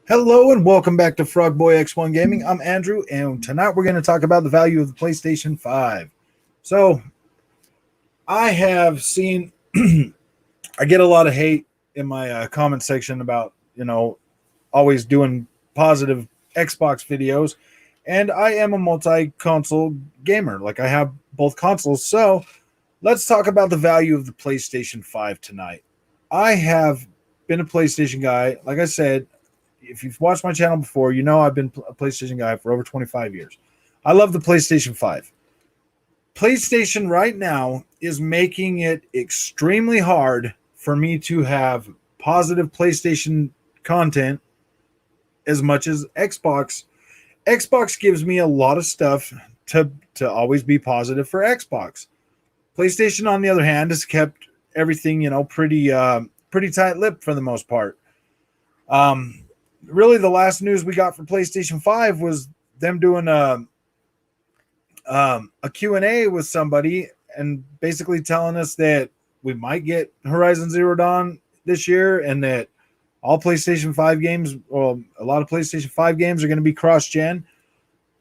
Hello and welcome back to Frog Boy X1 Gaming. I'm Andrew, and tonight we're going to talk about the value of the PlayStation 5. So, I have seen, I get a lot of hate in my comment section about, always doing positive Xbox videos, and I am a multi console gamer. Like, I have both consoles. So, let's talk about the value of the PlayStation 5 tonight. I have been a PlayStation guy. Like I said, if you've watched my channel before, you know I've been a PlayStation guy for over 25 years. I love the PlayStation 5. PlayStation right now is making it extremely hard for me to have positive PlayStation content as much as Xbox. Xbox gives me a lot of stuff to always be positive for Xbox. PlayStation, on the other hand, has kept everything pretty tight-lipped for the most part. Really, the last news we got for PlayStation 5 was them doing a Q&A with somebody and basically telling us that we might get Horizon Zero Dawn this year, and that all PlayStation 5 games, well, a lot of PlayStation 5 games are going to be cross-gen.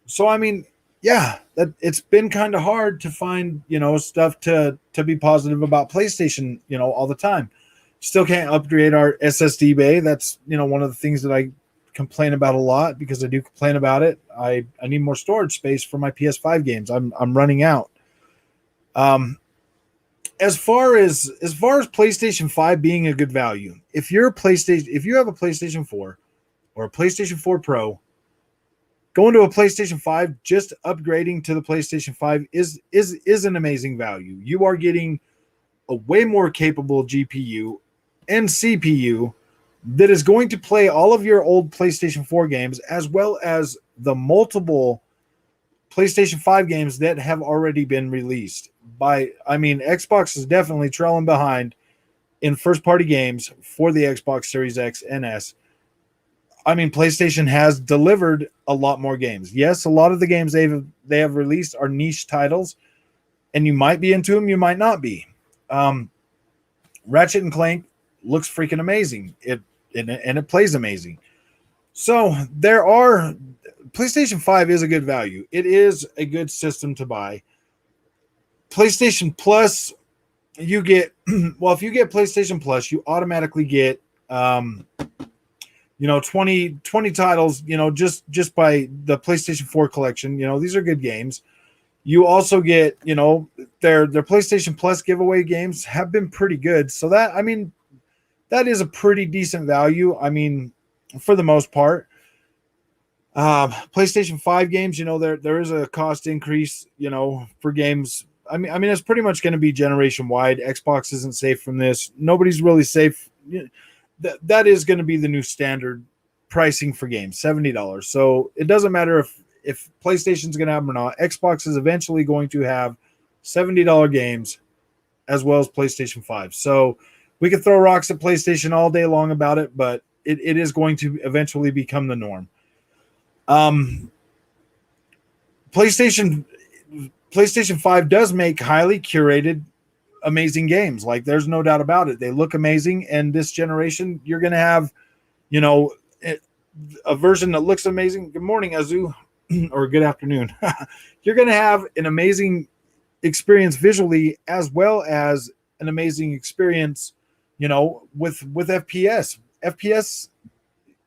So, I mean, yeah, that it's been kind of hard to find, stuff to be positive about PlayStation, all the time. Still can't upgrade our SSD bay. That's, one of the things that I complain about a lot, because I do complain about it. I need more storage space for my PS5 games. I'm running out. Um, as far as PlayStation 5 being a good value, if you have a PlayStation 4 or a PlayStation 4 Pro, going to a PlayStation 5, just upgrading to the PlayStation 5 is an amazing value. You are getting a way more capable GPU and CPU that is going to play all of your old PlayStation 4 games, as well as the multiple PlayStation 5 games that have already been released. Xbox is definitely trailing behind in first party games for the Xbox Series X and S. PlayStation has delivered a lot more games. Yes, a lot of the games they have released are niche titles, and you might be into them, you might not be. Ratchet and Clank looks freaking amazing. It plays amazing. So PlayStation 5 is a good value. It is a good system to buy. PlayStation Plus, you get well, if you get PlayStation Plus, you automatically get 20 titles, just by the PlayStation 4 collection. These are good games. You also get, their PlayStation Plus giveaway games have been pretty good. So that is a pretty decent value. For the most part. PlayStation 5 games, there is a cost increase, for games. It's pretty much going to be generation wide. Xbox isn't safe from this. Nobody's really safe. That is going to be the new standard pricing for games, $70. So it doesn't matter if PlayStation's going to have them or not. Xbox is eventually going to have $70 games as well as PlayStation 5. So we could throw rocks at PlayStation all day long about it, but it is going to eventually become the norm. PlayStation 5 does make highly curated, amazing games. Like, there's no doubt about it. They look amazing, and this generation, you're going to have, a version that looks amazing. Good morning, Azu, or good afternoon. You're going to have an amazing experience visually, as well as an amazing experience, with FPS. FPS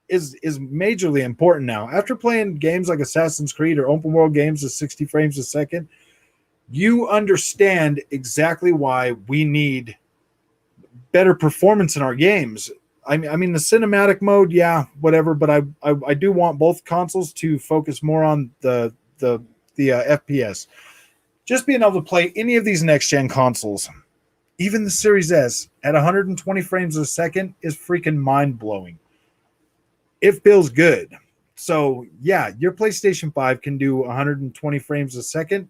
is majorly important now. After playing games like Assassin's Creed or open world games at 60 frames a second, you understand exactly why we need better performance in our games. The cinematic mode, yeah, whatever, but I do want both consoles to focus more on the FPS. Just being able to play any of these next gen consoles, even the Series S, at 120 frames a second is freaking mind blowing. It feels good. So yeah, your PlayStation 5 can do 120 frames a second.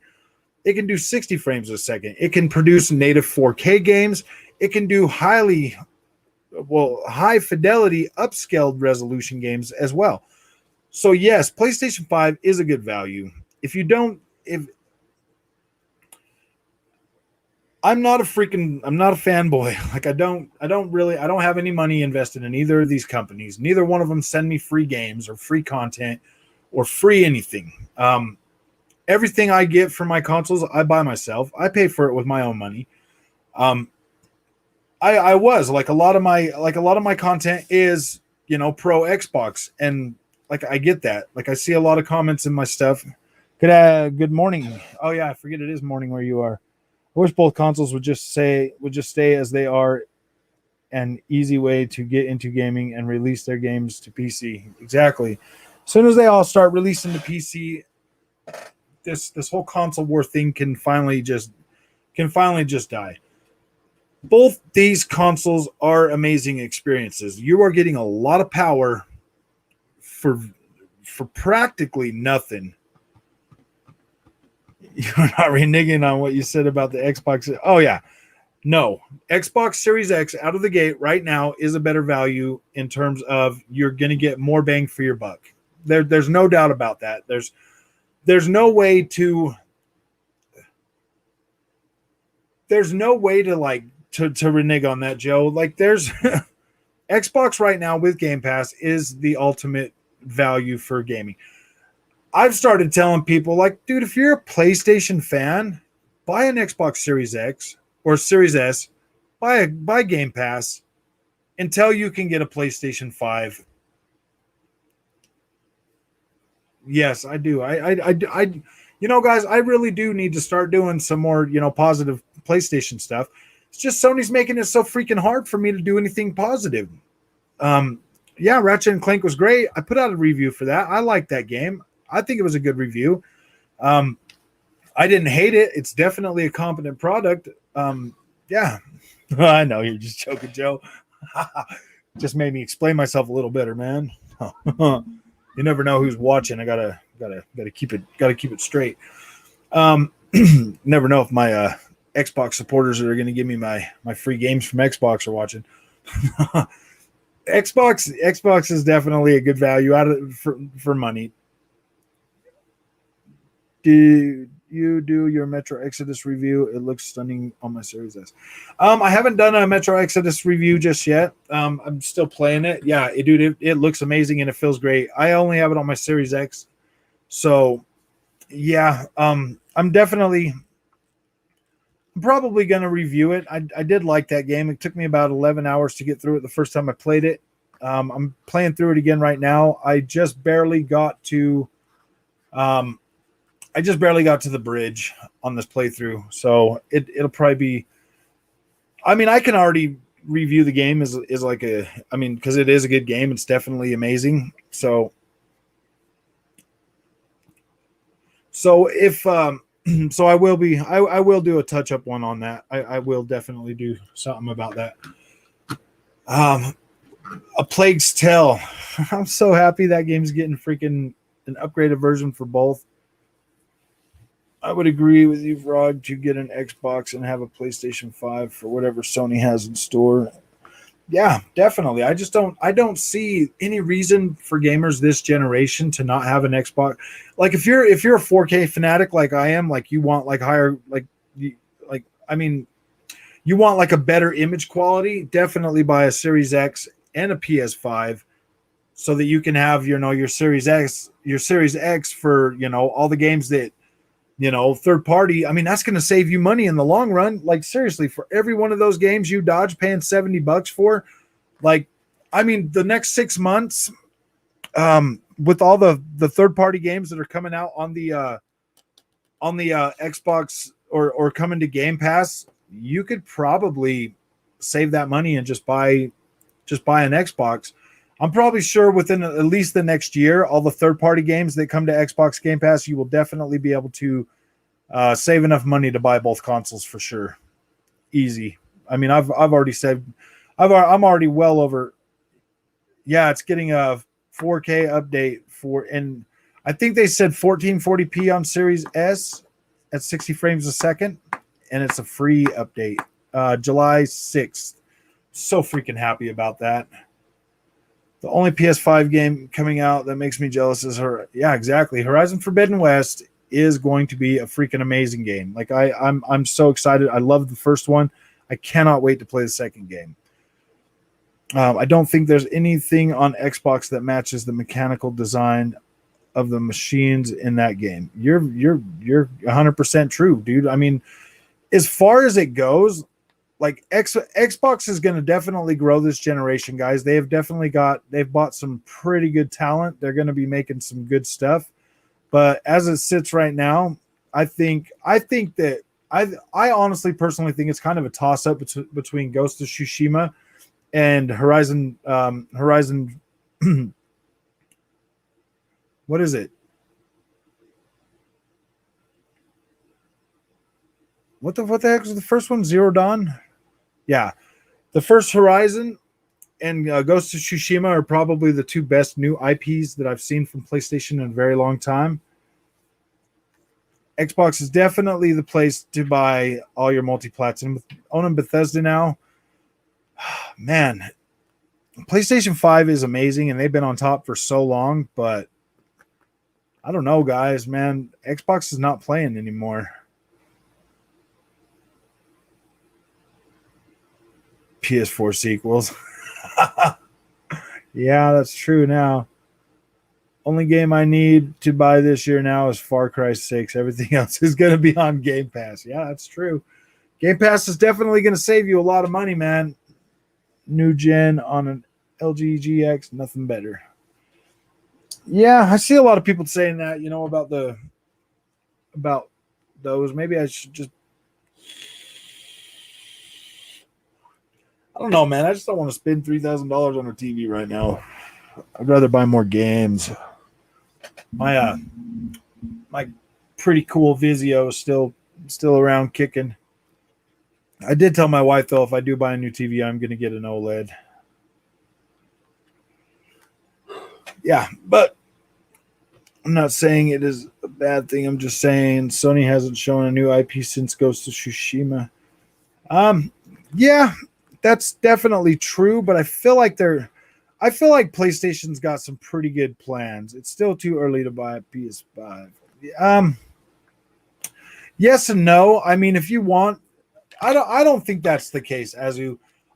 It can do 60 frames a second. It can produce native 4K games. It can do high fidelity upscaled resolution games as well. So yes, PlayStation 5 is a good value. If I'm not a fanboy. Like I don't have any money invested in either of these companies. Neither one of them send me free games or free content or free anything. Everything I get for my consoles, I buy myself. I pay for it with my own money. Um, I was like a lot of my content is pro Xbox, and like I get that. Like I see a lot of comments in my stuff. Good morning. Oh yeah, I forget it is morning where you are. I wish both consoles would just stay as they are, an easy way to get into gaming and release their games to PC. Exactly. As soon as they all start releasing to PC, this whole console war thing can finally just die. Both these consoles are amazing experiences. You are getting a lot of power for practically nothing. You're not reneging on what you said about the Xbox. Oh yeah, no. Xbox Series X out of the gate right now is a better value in terms of you're going to get more bang for your buck. There's no doubt about that. There's no way to like to renege on that, Joe. Like there's Xbox right now with Game Pass is the ultimate value for gaming. I've started telling people, like, dude, if you're a PlayStation fan, buy an Xbox Series X or Series S, buy Game Pass until you can get a PlayStation 5. Yes, I do. Guys, I really do need to start doing some more, positive PlayStation stuff. It's just Sony's making it so freaking hard for me to do anything positive. Yeah, Ratchet and Clank was great. I put out a review for that. I liked that game. I think it was a good review. I didn't hate it. It's definitely a competent product. Yeah, I know you're just joking, Joe. Just made me explain myself a little better, man. You never know who's watching. I gotta keep it straight. Never know if my Xbox supporters that are going to give me my free games from Xbox are watching. Xbox is definitely a good value out of for money. Did you do your Metro Exodus review? It looks stunning on my Series S. I haven't done a Metro Exodus review just yet. I'm still playing it. Yeah, it looks amazing and it feels great. I only have it on my Series X. So, yeah, I'm probably going to review it. I did like that game. It took me about 11 hours to get through it the first time I played it. I'm playing through it again right now. I just barely got to the bridge on this playthrough. So it'll probably be, I mean, I can already review the game as like because it is a good game. It's definitely amazing. So if, so I will do a touch up one on that. I will definitely do something about that. A Plague's Tale. I'm so happy that game's getting freaking an upgraded version for both. I would agree with you, Frog, to get an Xbox and have a PlayStation 5 for whatever Sony has in store. Yeah, definitely. I don't see any reason for gamers this generation to not have an Xbox. Like if you're a 4K fanatic like I am, like you want like higher you want like a better image quality, definitely buy a Series X and a PS5 so that you can have, your Series X for, all the games that, third party. I mean, that's going to save you money in the long run. Like seriously, for every one of those games you dodge paying $70 for, like, I mean, the next 6 months, with all the third party games that are coming out on the Xbox or coming to Game Pass, you could probably save that money and just buy an Xbox. I'm probably sure within at least the next year, all the third-party games that come to Xbox Game Pass, you will definitely be able to save enough money to buy both consoles for sure. Easy. I mean, I've already said, I'm already well over. Yeah, it's getting a 4K update and I think they said 1440p on Series S at 60 frames a second, and it's a free update. July 6th. So freaking happy about that. The only PS5 game coming out that makes me jealous is yeah, exactly. Horizon Forbidden West is going to be a freaking amazing game. Like I'm so excited. I love the first one. I cannot wait to play the second game. I don't think there's anything on Xbox that matches the mechanical design of the machines in that game. You're 100% true, dude. I mean, as far as it goes, like Xbox is going to definitely grow this generation, guys. They've bought some pretty good talent. They're going to be making some good stuff. But as it sits right now, I think that I honestly personally think it's kind of a toss up between Ghost of Tsushima and Horizon. What is it? What the heck was the first one? Zero Dawn? Yeah. The first Horizon and Ghost of Tsushima are probably the two best new IPs that I've seen from PlayStation in a very long time. Xbox is definitely the place to buy all your multi-plats. And with owning Bethesda now, man, PlayStation 5 is amazing and they've been on top for so long, but I don't know, guys, man. Xbox is not playing anymore. PS4 sequels. Yeah, that's true now. Only game I need to buy this year now is Far Cry 6. Everything else is going to be on Game Pass. Yeah, that's true. Game Pass is definitely going to save you a lot of money, man. New gen on an LG GX, nothing better. Yeah, I see a lot of people saying that, about those. Maybe I should just, I don't know, man. I just don't want to spend $3,000 on a TV right now. I'd rather buy more games. My pretty cool Vizio is still around kicking. I did tell my wife though, if I do buy a new TV, I'm going to get an OLED. Yeah, but I'm not saying it is a bad thing. I'm just saying Sony hasn't shown a new IP since Ghost of Tsushima. Yeah, that's definitely true, but I feel like PlayStation's got some pretty good plans. It's still too early to buy a PS5. Yes and no. I mean, if you want, I don't think that's the case.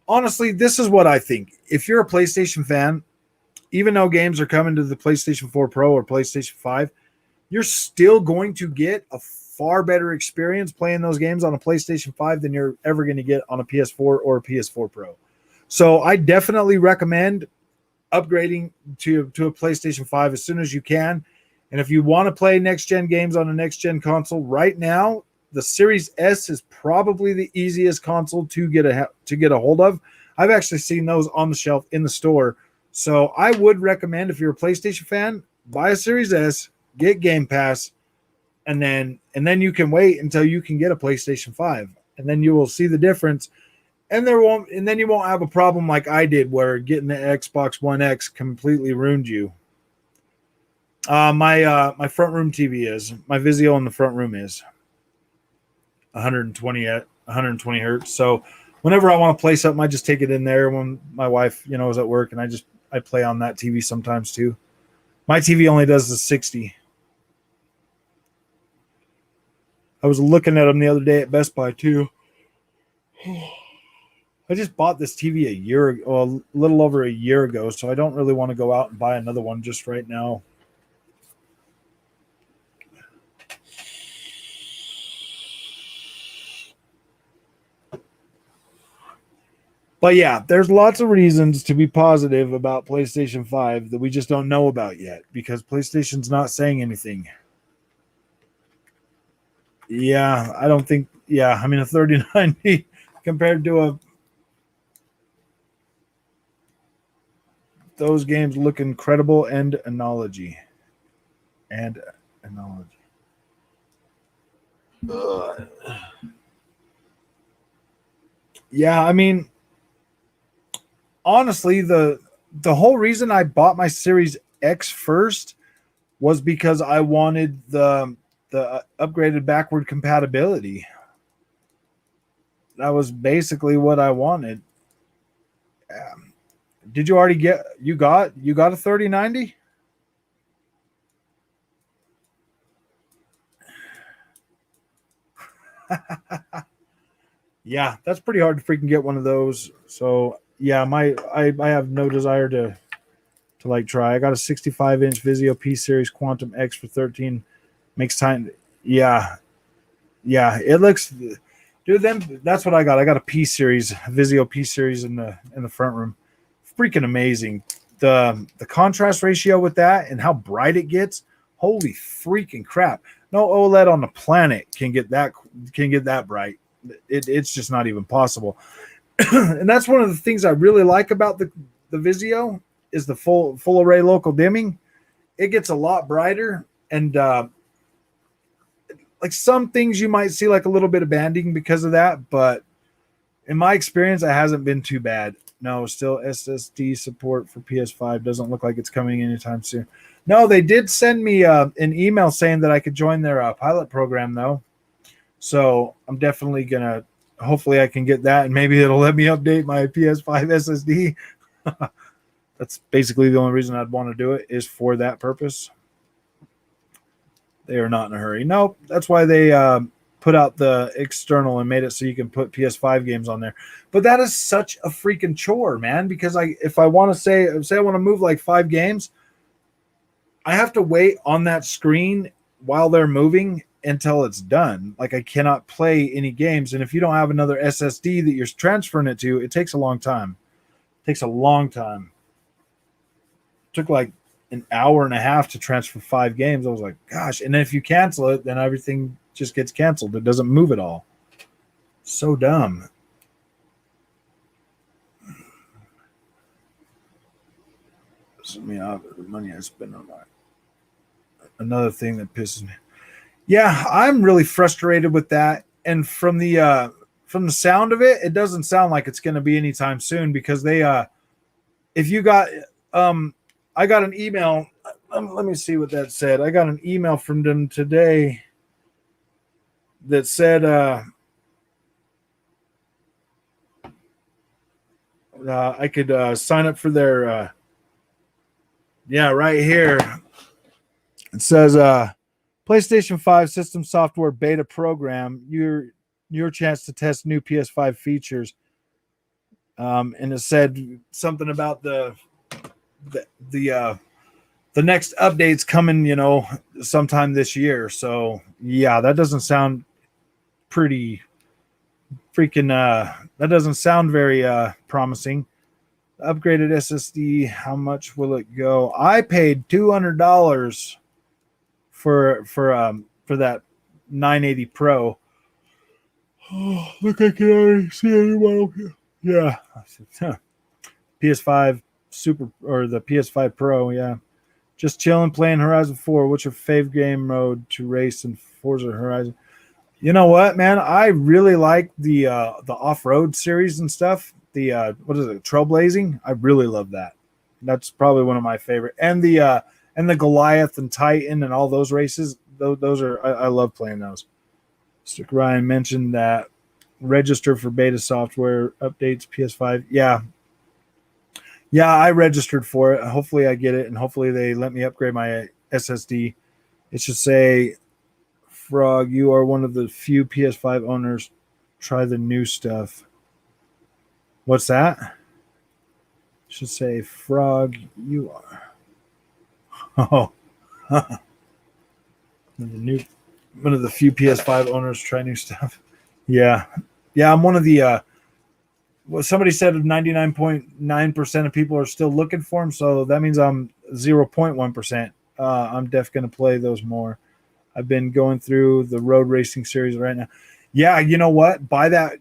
Honestly, this is what I think. If you're a PlayStation fan, even though games are coming to the PlayStation 4 Pro or PlayStation 5, you're still going to get a far better experience playing those games on a PlayStation 5 than you're ever going to get on a PS4 or a PS4 Pro. So I definitely recommend upgrading to a PlayStation 5 as soon as you can. And if you want to play next-gen games on a next-gen console right now, the Series S is probably the easiest console to get a hold of. I've actually seen those on the shelf in the store. So I would recommend, if you're a PlayStation fan, buy a Series S, get Game Pass, and then you can wait until you can get a PlayStation 5. And then you will see the difference. And then you won't have a problem like I did, where getting the Xbox One X completely ruined you. My front room TV is, my Vizio in the front room is 120 hertz. So whenever I want to play something, I just take it in there when my wife, is at work, and I play on that TV sometimes too. My TV only does the 60. I was looking at them the other day at Best Buy too. I just bought this TV a little over a year ago, so I don't really want to go out and buy another one just right now. But yeah, there's lots of reasons to be positive about PlayStation 5 that we just don't know about yet, because PlayStation's not saying anything. Yeah, I don't think. Yeah, I mean, a 3090 compared to those games look incredible. And analogy. Yeah, I mean, honestly, the whole reason I bought my Series X first was because I wanted the upgraded backward compatibility. That was basically what I wanted. Did you already get you got a 3090? Yeah, that's pretty hard to freaking get one of those. So yeah, I have no desire to like try. I got a 65-inch Vizio P Series Quantum X for 13. Makes time. Yeah, yeah. It looks, dude. Then that's what I got. I got a P Series Vizio P Series in the front room. Freaking amazing. The contrast ratio with that and how bright it gets. Holy freaking crap! No OLED on the planet can get that bright. It's just not even possible. And that's one of the things I really like about the Vizio is the full array local dimming. It gets a lot brighter, and like some things you might see like a little bit of banding because of that, but in my experience, it hasn't been too bad. No, still SSD support for PS5 doesn't look like it's coming anytime soon. No, they did send me an email saying that I could join their pilot program though. So I'm definitely gonna. Hopefully, I can get that, and maybe it'll let me update my PS5 SSD. That's basically the only reason I'd want to do it is for that purpose. They are not in a hurry. Nope, that's why they put out the external and made it so you can put PS5 games on there. But that is such a freaking chore, man. Because if I want to say I want to move like 5 games, I have to wait on that screen while they're moving until it's done. Like I cannot play any games, and if you don't have another SSD that you're transferring it to, it takes a long time. It takes a long time. It took like an hour and a half to transfer 5 games. I was like, gosh. And then if you cancel it, then everything just gets canceled. It doesn't move at all. So dumb. Pisses me off the money I spend on that. Another thing that pisses me. Yeah, I'm really frustrated with that. And from the sound of it, it doesn't sound like it's going to be anytime soon because they if you got I got an email. Let me see what that said. I got an email from them today that said I could sign up for their yeah, right here. It says PlayStation 5 system software beta program. Your chance to test new PS5 features. And it said something about the next updates coming, sometime this year. So yeah, that doesn't sound pretty freaking. That doesn't sound very promising. Upgraded SSD. How much will it go? I paid $200 for that 980 Pro. Oh, look, I can already see anyone. Yeah, PS5 Super or the PS5 Pro. Yeah, just chilling, playing Horizon 4. What's your favorite game mode to race in Forza Horizon? You know what, man? I really like the off-road series and stuff. The what is it, Trailblazing? I really love that. That's probably one of my favorite. And the Goliath and Titan and all those races. Those are I love playing those. Stick Ryan mentioned that register for beta software updates PS5. Yeah, I registered for it. Hopefully I get it, and hopefully they let me upgrade my SSD. It should say, Frog, you are one of the few PS5 owners. Try the new stuff. What's that? It should say, Frog, you are. Oh. One of the few PS5 owners try new stuff. Yeah. I'm one of the well, somebody said 99.9% of people are still looking for them, so that means I'm 0.1%. I'm def going to play those more. I've been going through the road racing series right now. Yeah, you know what? Buy that,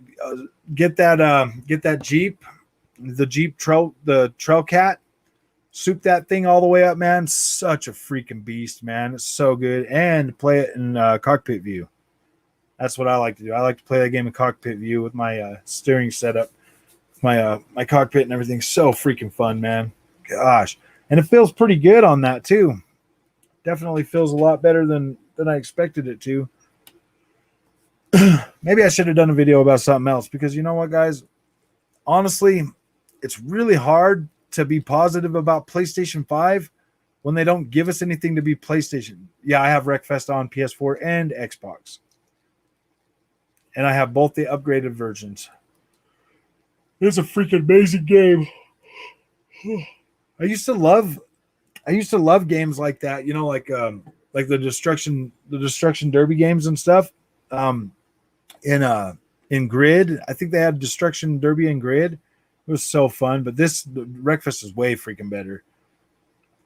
get that Jeep, the Trailcat. Soup that thing all the way up, man. Such a freaking beast, man. It's so good. And play it in cockpit view. That's what I like to do. I like to play that game in cockpit view with my steering setup, my cockpit and everything. So freaking fun, man. Gosh. And it feels pretty good on that too. Definitely feels a lot better than I expected it to. Maybe I should have done a video about something else because you know what, guys? Honestly, it's really hard to be positive about PlayStation 5 when they don't give us anything to be PlayStation. Yeah, I have Wreckfest on PS4 and Xbox. and I have both the upgraded versions. It's a freaking amazing game. I used to love games like that, like the destruction derby games and stuff. Um in Grid. I think they had Destruction Derby and Grid. It was so fun, but this Wreckfest is way freaking better.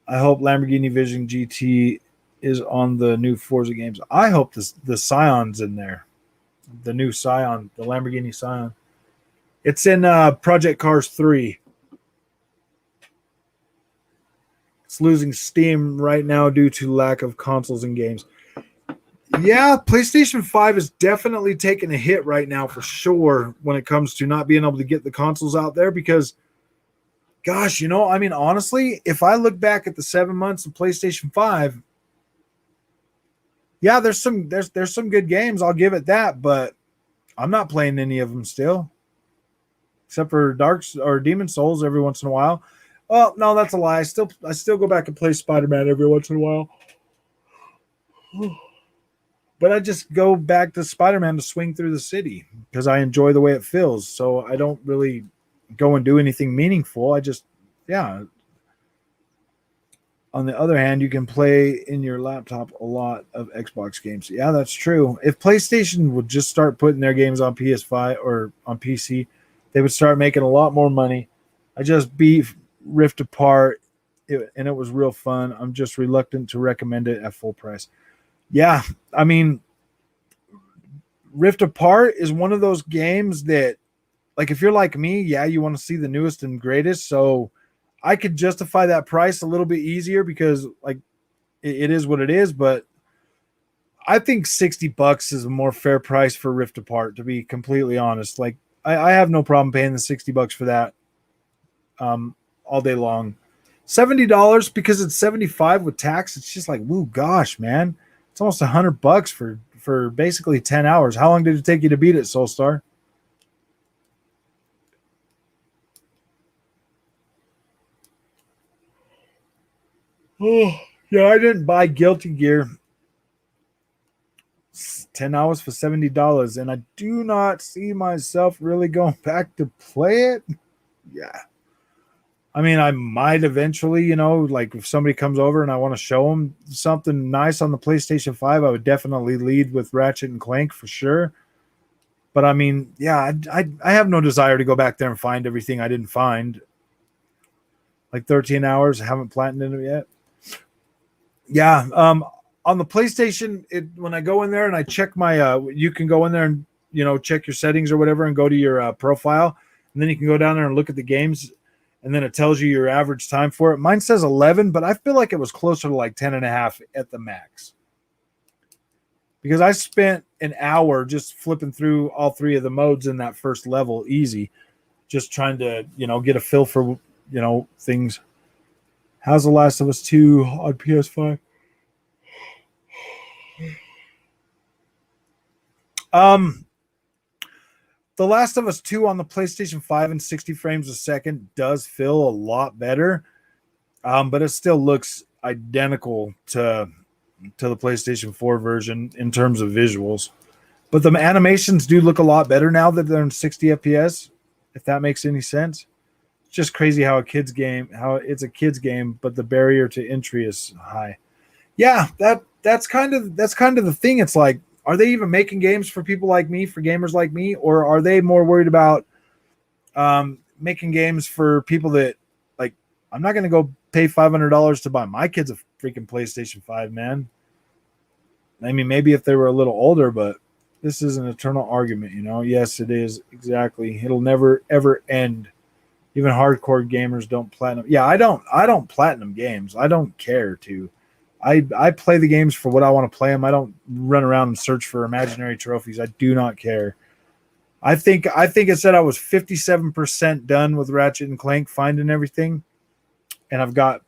I hope Lamborghini Vision GT is on the new Forza games. I hope the Scion's in there. The new Scion, the Lamborghini Scion. It's in Project Cars 3. It's losing steam right now due to lack of consoles and games. Yeah, PlayStation 5 is definitely taking a hit right now for sure when it comes to not being able to get the consoles out there because, gosh, I mean, honestly, if I look back at the 7 months of PlayStation 5, yeah, there's some good games, I'll give it that, but I'm not playing any of them still, except for Darks or Demon Souls every once in a while. Well, no, that's a lie. I still go back and play Spider-Man every once in a while. But I just go back to Spider-Man to swing through the city because I enjoy the way it feels. So I don't really go and do anything meaningful. I just, yeah. On the other hand, you can play in your laptop a lot of Xbox games. Yeah, that's true. If PlayStation would just start putting their games on PS5 or on PC, they would start making a lot more money. I just beat Rift Apart, and it was real fun. I'm just reluctant to recommend it at full price. Yeah, I mean, Rift Apart is one of those games that, like, if you're like me, yeah, you want to see the newest and greatest. So I could justify that price a little bit easier because, like, it is what it is. But I think $60 is a more fair price for Rift Apart, to be completely honest. Like, I have no problem paying the $60 for that all day long. $70 because it's 75 with tax. It's just like, woo, gosh, man. It's almost $100 for basically 10 hours. How long did it take you to beat it, Soulstar? Oh, yeah, I didn't buy Guilty Gear 10 hours for $70, and I do not see myself really going back to play it. Yeah. I mean, I might eventually, like if somebody comes over and I want to show them something nice on the PlayStation 5, I would definitely lead with Ratchet and Clank for sure. But I mean, yeah, I have no desire to go back there and find everything I didn't find. Like 13 hours, I haven't platinumed it yet. Yeah, on the PlayStation, when I go in there and I check my, you can go in there and check your settings or whatever, and go to your profile, and then you can go down there and look at the games, and then it tells you your average time for it. Mine says 11, but I feel like it was closer to like 10 and a half at the max, because I spent an hour just flipping through all three of the modes in that first level, easy, just trying to get a feel for things. How's The Last of Us 2 on PS5? Um, The Last of Us 2 on the PlayStation 5 and 60 frames a second does feel a lot better, but it still looks identical to the PlayStation 4 version in terms of visuals. But the animations do look a lot better now that they're in 60 FPS, if that makes any sense. It's just crazy how it's a kid's game, but the barrier to entry is high. Yeah, that's kind of the thing. It's like, are they even making games for people like me, for gamers like me, or are they more worried about making games for people that, like, I'm not going to go pay $500 to buy my kids a freaking PlayStation 5, man. I mean, maybe if they were a little older, but this is an eternal argument, Yes, it is, exactly. It'll never ever end. Even hardcore gamers don't platinum. Yeah, I don't platinum games. I don't care to. I play the games for what I want to play them. I don't run around and search for imaginary trophies. I do not care. I think it said I was 57% done with Ratchet and Clank, finding everything, and I've got,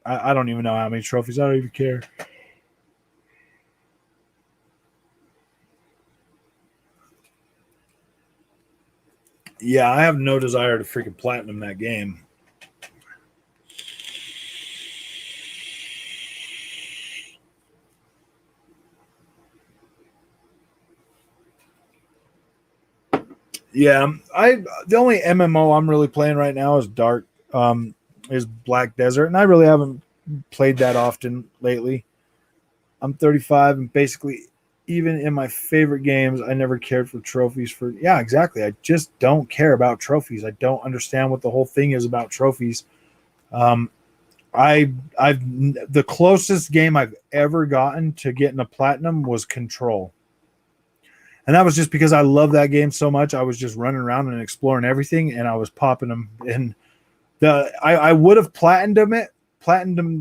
I don't even know how many trophies. I don't even care. Yeah, I have no desire to freaking platinum that game. Yeah, the only MMO I'm really playing right now is Dark, is Black Desert, and I really haven't played that often lately. I'm 35, and basically, even in my favorite games, I never cared for trophies. For yeah, exactly. I just don't care about trophies. I don't understand what the whole thing is about trophies. Um, I've the closest game I've ever gotten to getting a platinum was Control. And that was just because I love that game so much. I was just running around and exploring everything, and I was popping them. And I would have platinumed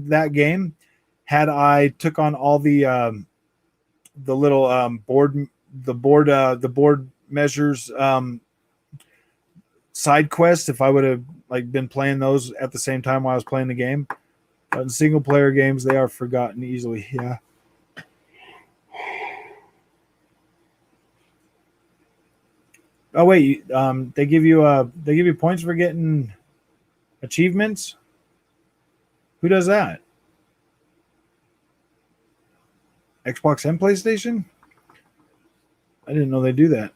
that game had I took on all the little board measures side quests. If I would have like been playing those at the same time while I was playing the game. But in single player games, they are forgotten easily. Yeah. Oh wait, they give you points for getting achievements. Who does that? Xbox and PlayStation? I didn't know they do that.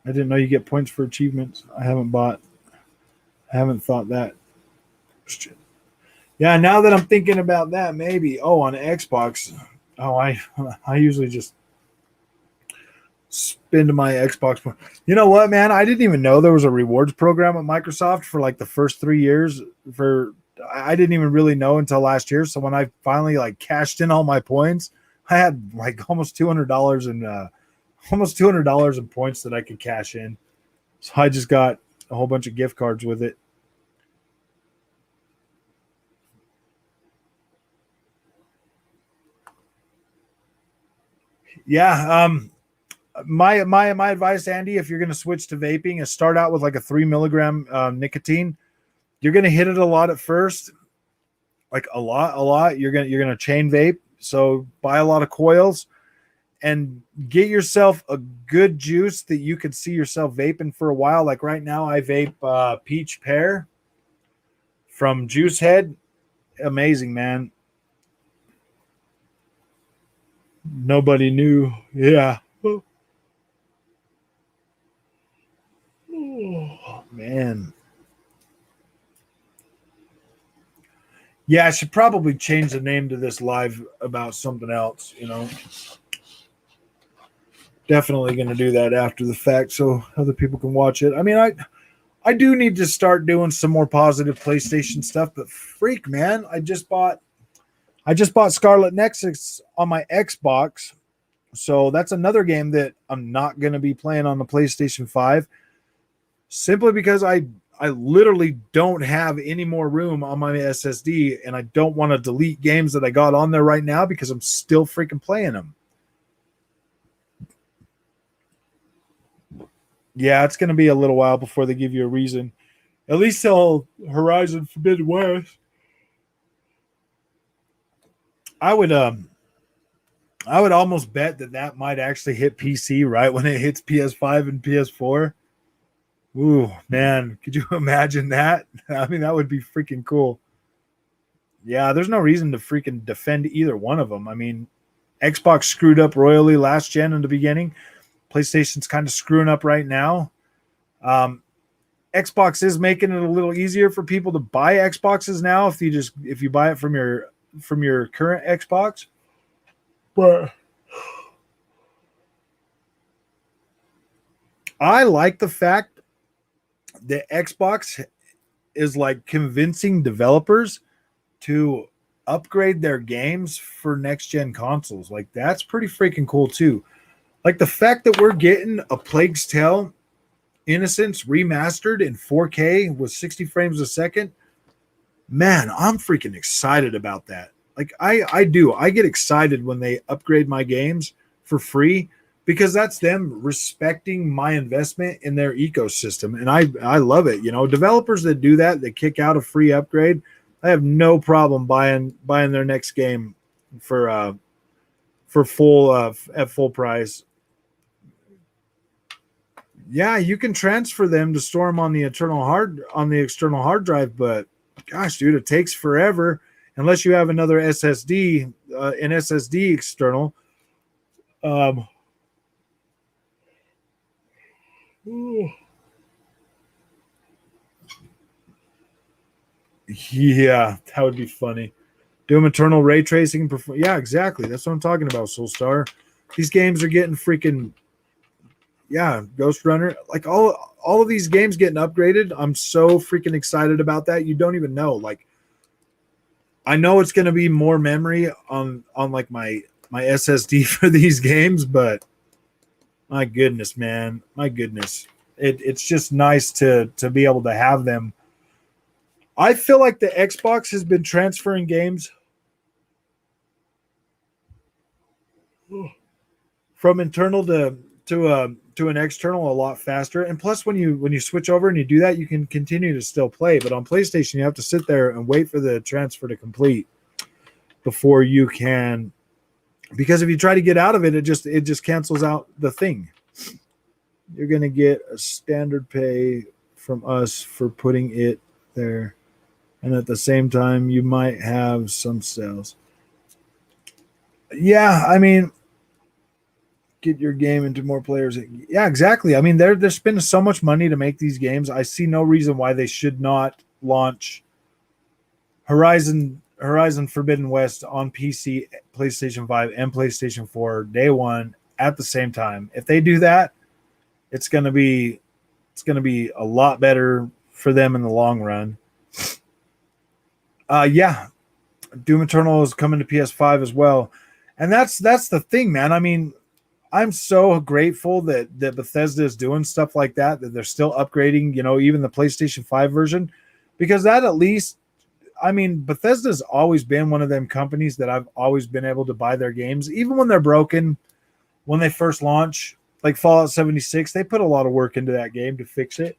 I didn't know you get points for achievements. I haven't thought that. Yeah, now that I'm thinking about that, maybe. Oh, on Xbox. Oh, I usually just spend my Xbox. You know what, man? I didn't even know there was a rewards program at Microsoft for like the first 3 years. For I didn't even really know until last year. So when I finally like cashed in all my points, I had like almost $200 in points that I could cash in. So I just got a whole bunch of gift cards with it. Yeah. My advice, Andy, if you're going to switch to vaping, is start out with like a 3 milligram nicotine. You're going to hit it a lot at first, like a lot. You're gonna chain vape. So buy a lot of coils and get yourself a good juice that you could see yourself vaping for a while. Like right now, I vape peach pear from Juice Head. Amazing, man. Nobody knew. Yeah. Oh, man. Yeah, I should probably change the name to this live about something else, Definitely going to do that after the fact so other people can watch it. I mean, I do need to start doing some more positive PlayStation stuff, but freak, man, I just bought Scarlet Nexus on my Xbox. So that's another game that I'm not going to be playing on the PlayStation 5 simply because I literally don't have any more room on my SSD, and I don't want to delete games that I got on there right now because I'm still freaking playing them. Yeah, it's going to be a little while before they give you a reason. At least till Horizon Forbidden West. I would I would almost bet that might actually hit PC right when it hits PS5 and PS4. Ooh, man, could you imagine that? I mean, that would be freaking cool. Yeah, there's no reason to freaking defend either one of them. I mean, Xbox screwed up royally last gen in the beginning. PlayStation's kind of screwing up right now. Um, Xbox is making it a little easier for people to buy Xboxes now if you buy it from your current Xbox. But I like the fact that Xbox is like convincing developers to upgrade their games for next gen consoles. Like that's pretty freaking cool too. Like the fact that we're getting a Plague's Tale Innocence remastered in 4K with 60 frames a second. Man, I'm freaking excited about that. Like I do. I get excited when they upgrade my games for free because that's them respecting my investment in their ecosystem, and I love it. Developers that do that, they kick out a free upgrade. I have no problem buying their next game for full at full price. Yeah, you can transfer them to store them on the external hard drive, but gosh, dude, it takes forever unless you have another an SSD external. Um, Yeah, that would be funny. Doom Eternal ray tracing. Yeah, exactly. That's what I'm talking about, Soulstar. These games are getting freaking, yeah, Ghost Runner. Like all of these games getting upgraded. I'm so freaking excited about that. You don't even know. Like, I know it's going to be more memory on like my SSD for these games, but my goodness, man, my goodness, it's just nice to be able to have them. I feel like the Xbox has been transferring games from internal to an external a lot faster. And plus, when you switch over and you do that, you can continue to still play. But on PlayStation, you have to sit there and wait for the transfer to complete before you can. Because if you try to get out of it, it just cancels out the thing. You're gonna get a standard pay from us for putting it there, and at the same time, you might have some sales. Yeah, I mean, get your game into more players. Yeah, exactly. I mean, they're spending so much money to make these games. I see no reason why they should not launch Horizon Forbidden West on PC, PlayStation 5, and PlayStation 4 day one at the same time. If they do that, it's gonna be a lot better for them in the long run. Yeah, Doom Eternal is coming to PS5 as well, and that's the thing, man. I mean, I'm so grateful that Bethesda is doing stuff like that. That they're still upgrading, even the PlayStation 5 version, because that at least, I mean, Bethesda's always been one of them companies that I've always been able to buy their games, even when they're broken. When they first launch, like Fallout 76, they put a lot of work into that game to fix it.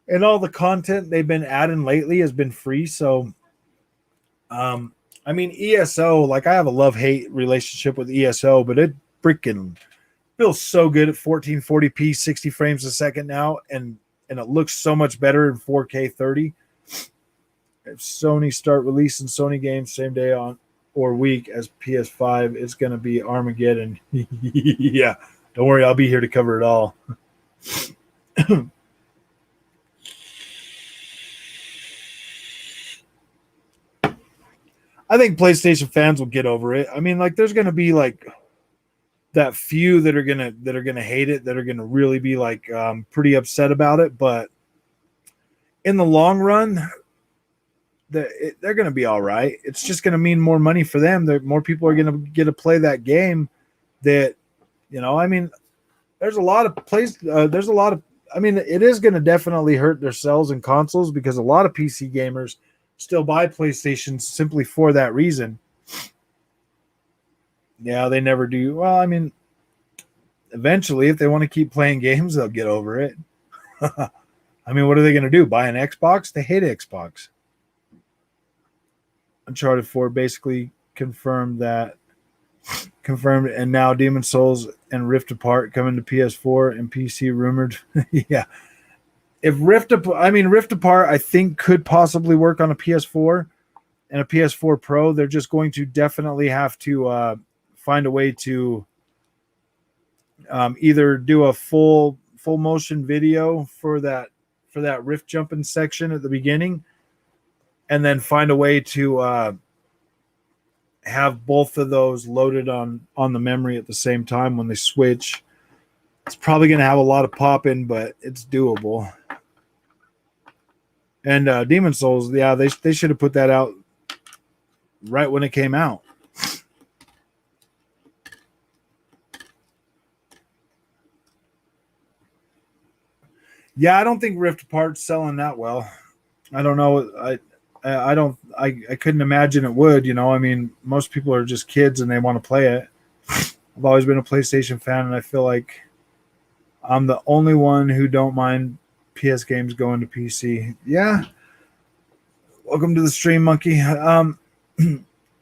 And all the content they've been adding lately has been free. So, I mean, ESO, like I have a love hate relationship with ESO, but it freaking feels so good at 1440p, 60 frames a second now, and it looks so much better in 4K 30. If Sony start releasing Sony games same day on or week as PS5, it's going to be Armageddon. Yeah, don't worry, I'll be here to cover it all. I think PlayStation fans will get over it. I mean, like, there's going to be like that few that are gonna hate it, that are gonna really be like pretty upset about it. But in the long run, they're gonna be all right. It's just gonna mean more money for them. More people are gonna get to play that game. That I mean, there's a lot of plays. There's a lot of. I mean, it is gonna definitely hurt their sales and consoles because a lot of PC gamers still buy PlayStations simply for that reason. Yeah, they never do. Well, I mean, eventually, if they want to keep playing games, they'll get over it. I mean, what are they going to do? Buy an Xbox? They hate Xbox. Uncharted 4 basically confirmed, and now Demon Souls and Rift Apart coming to PS4 and PC rumored. Yeah. If Rift Apart, I think could possibly work on a PS4 and a PS4 Pro. They're just going to definitely have to find a way to either do a full motion video for that rift jumping section at the beginning, and then find a way to have both of those loaded on the memory at the same time when they switch. It's probably going to have a lot of pop in, but it's doable. And Demon Souls, yeah, they should have put that out right when it came out. Yeah, I don't think Rift Apart's selling that well. I don't know. I couldn't imagine it would. I mean, most people are just kids and they want to play it. I've always been a PlayStation fan, and I feel like I'm the only one who don't mind PS games going to PC. Yeah. Welcome to the stream, Monkey.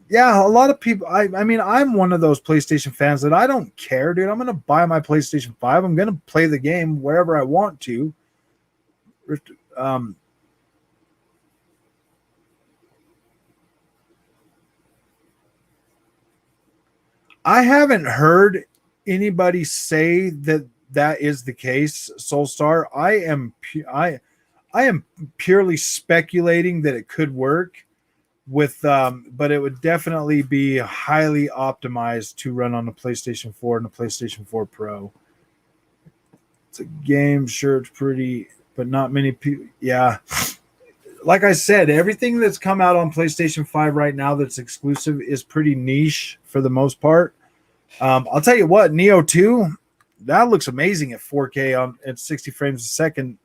Yeah, a lot of people. I mean, I'm one of those PlayStation fans that I don't care, dude. I'm gonna buy my PlayStation 5. I'm gonna play the game wherever I want to. Um, I haven't heard anybody say that that is the case, Soulstar. I am purely speculating that it could work with but it would definitely be highly optimized to run on the PlayStation 4 and the PlayStation 4 Pro. It's a game, sure, it's pretty, but not many people. Yeah, like I said, everything that's come out on PlayStation 5 right now that's exclusive is pretty niche for the most part. I'll tell you what, Neo 2, that looks amazing at 4K on at 60 frames a second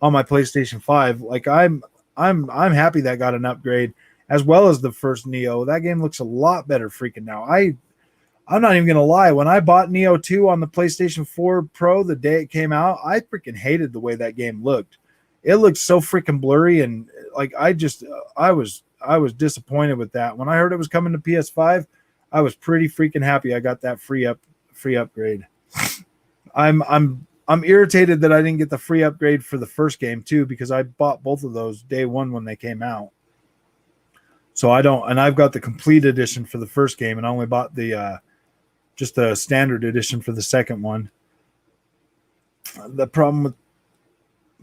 on my PlayStation 5. Like I'm happy that got an upgrade as well as the first Neo. That game looks a lot better freaking now. I'm not even gonna lie. When I bought Neo 2 on the PlayStation 4 Pro the day it came out, I freaking hated the way that game looked. It looked so freaking blurry, and like I was disappointed with that. When I heard it was coming to PS5, I was pretty freaking happy I got that free upgrade. I'm irritated that I didn't get the free upgrade for the first game too, because I bought both of those day one when they came out. So I don't, and I've got the complete edition for the first game, and I only bought the just the standard edition for the second one. The problem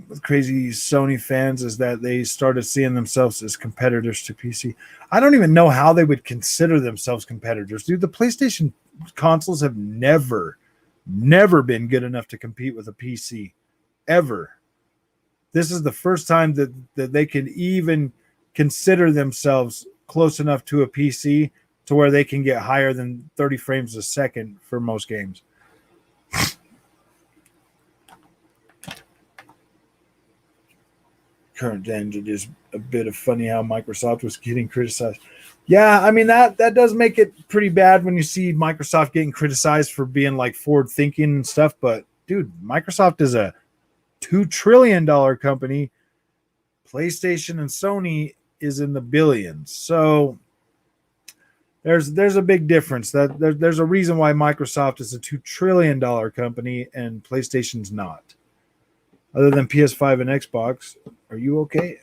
with crazy Sony fans is that they started seeing themselves as competitors to PC. I don't even know how they would consider themselves competitors. Dude, the PlayStation consoles have never been good enough to compete with a PC. Ever. This is the first time that they can even consider themselves close enough to a PC to where they can get higher than 30 frames a second for most games. Current gen, it is a bit of funny how Microsoft was getting criticized. Yeah, I mean that does make it pretty bad when you see Microsoft getting criticized for being like forward thinking and stuff. But dude, Microsoft is a $2 trillion company. PlayStation and Sony is in the billions. So there's a big difference. That there's a reason why Microsoft is a $2 trillion company and PlayStation's not. Other than PS5 and Xbox, are you okay?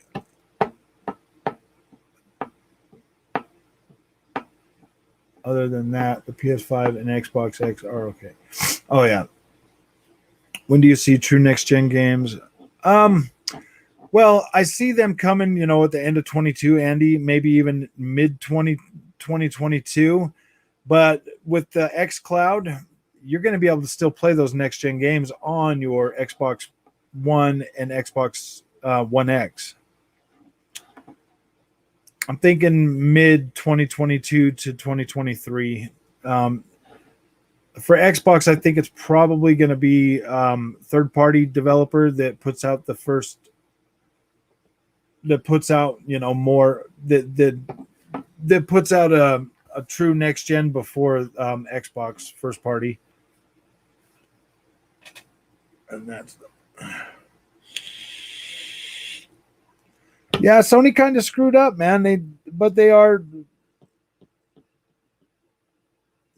Other than that, the PS5 and Xbox X are okay. Oh yeah. When do you see true next gen games? Well, I see them coming, at the end of 22, Andy, maybe even mid 2022. But with the X Cloud, you're going to be able to still play those next gen games on your Xbox One and Xbox One X. I'm thinking mid 2022 to 2023. For Xbox, I think it's probably going to be third-party developer that puts out more that puts out a true next gen before Xbox first party, and that's. Yeah, Sony kind of screwed up, man. They are.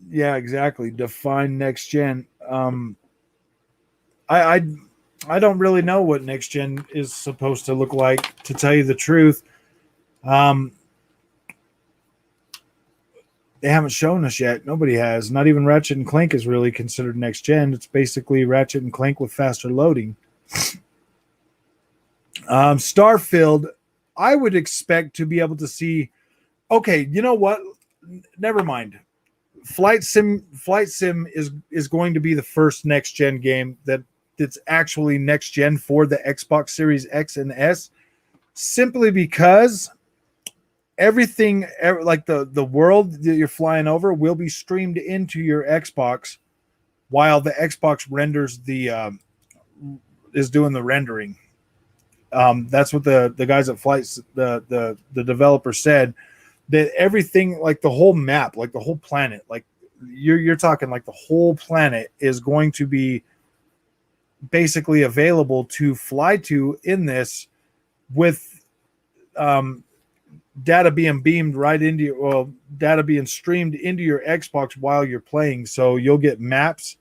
Yeah, exactly. Define next gen. I don't really know what next gen is supposed to look like, to tell you the truth. They haven't shown us yet. Nobody has. Not even Ratchet and Clank is really considered next gen. It's basically Ratchet and Clank with faster loading. Starfield, I would expect to be able to see. Okay, you know what? Never mind. Flight Sim is going to be the first next gen game that's actually next gen for the Xbox Series X and S, simply because everything, like the world that you're flying over, will be streamed into your Xbox while the Xbox renders is doing the rendering. That's what the guys at Flight, the developer said, that everything, like the whole map, like the whole planet, like you're talking like the whole planet is going to be basically available to fly to in this, with data being beamed right into data being streamed into your Xbox while you're playing. So you'll get maps,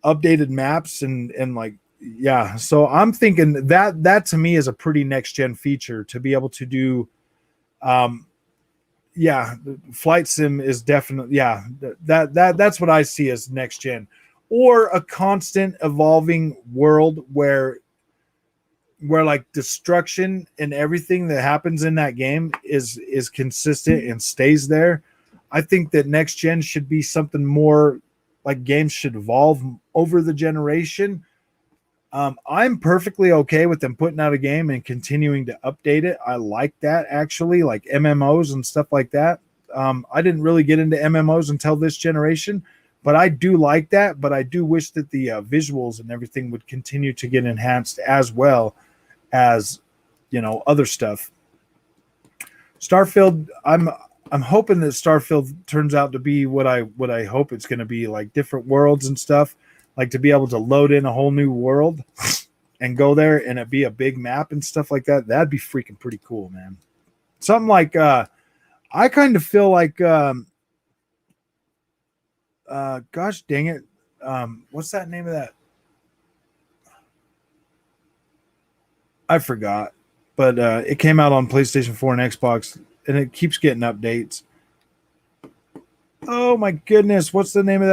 updated maps, and like, yeah. So I'm thinking that to me is a pretty next gen feature, to be able to do yeah, flight sim is definitely, yeah, that's what I see as next gen, or a constant evolving world where like destruction and everything that happens in that game is consistent and stays there. I think that next gen should be something more like games should evolve over the generation. I'm perfectly okay with them putting out a game and continuing to update it. I like that, actually, like MMOs and stuff like that. I didn't really get into MMOs until this generation, but I do like that. But I do wish that the visuals and everything would continue to get enhanced as well as, other stuff. Starfield, I'm hoping that Starfield turns out to be what I hope it's going to be, like different worlds and stuff, like to be able to load in a whole new world and go there and it be a big map and stuff like that. That'd be freaking pretty cool, man. Something like I kind of feel like gosh dang it, what's that name of that? I forgot, but it came out on PlayStation 4 and Xbox, and it keeps getting updates. Oh my goodness, what's the name of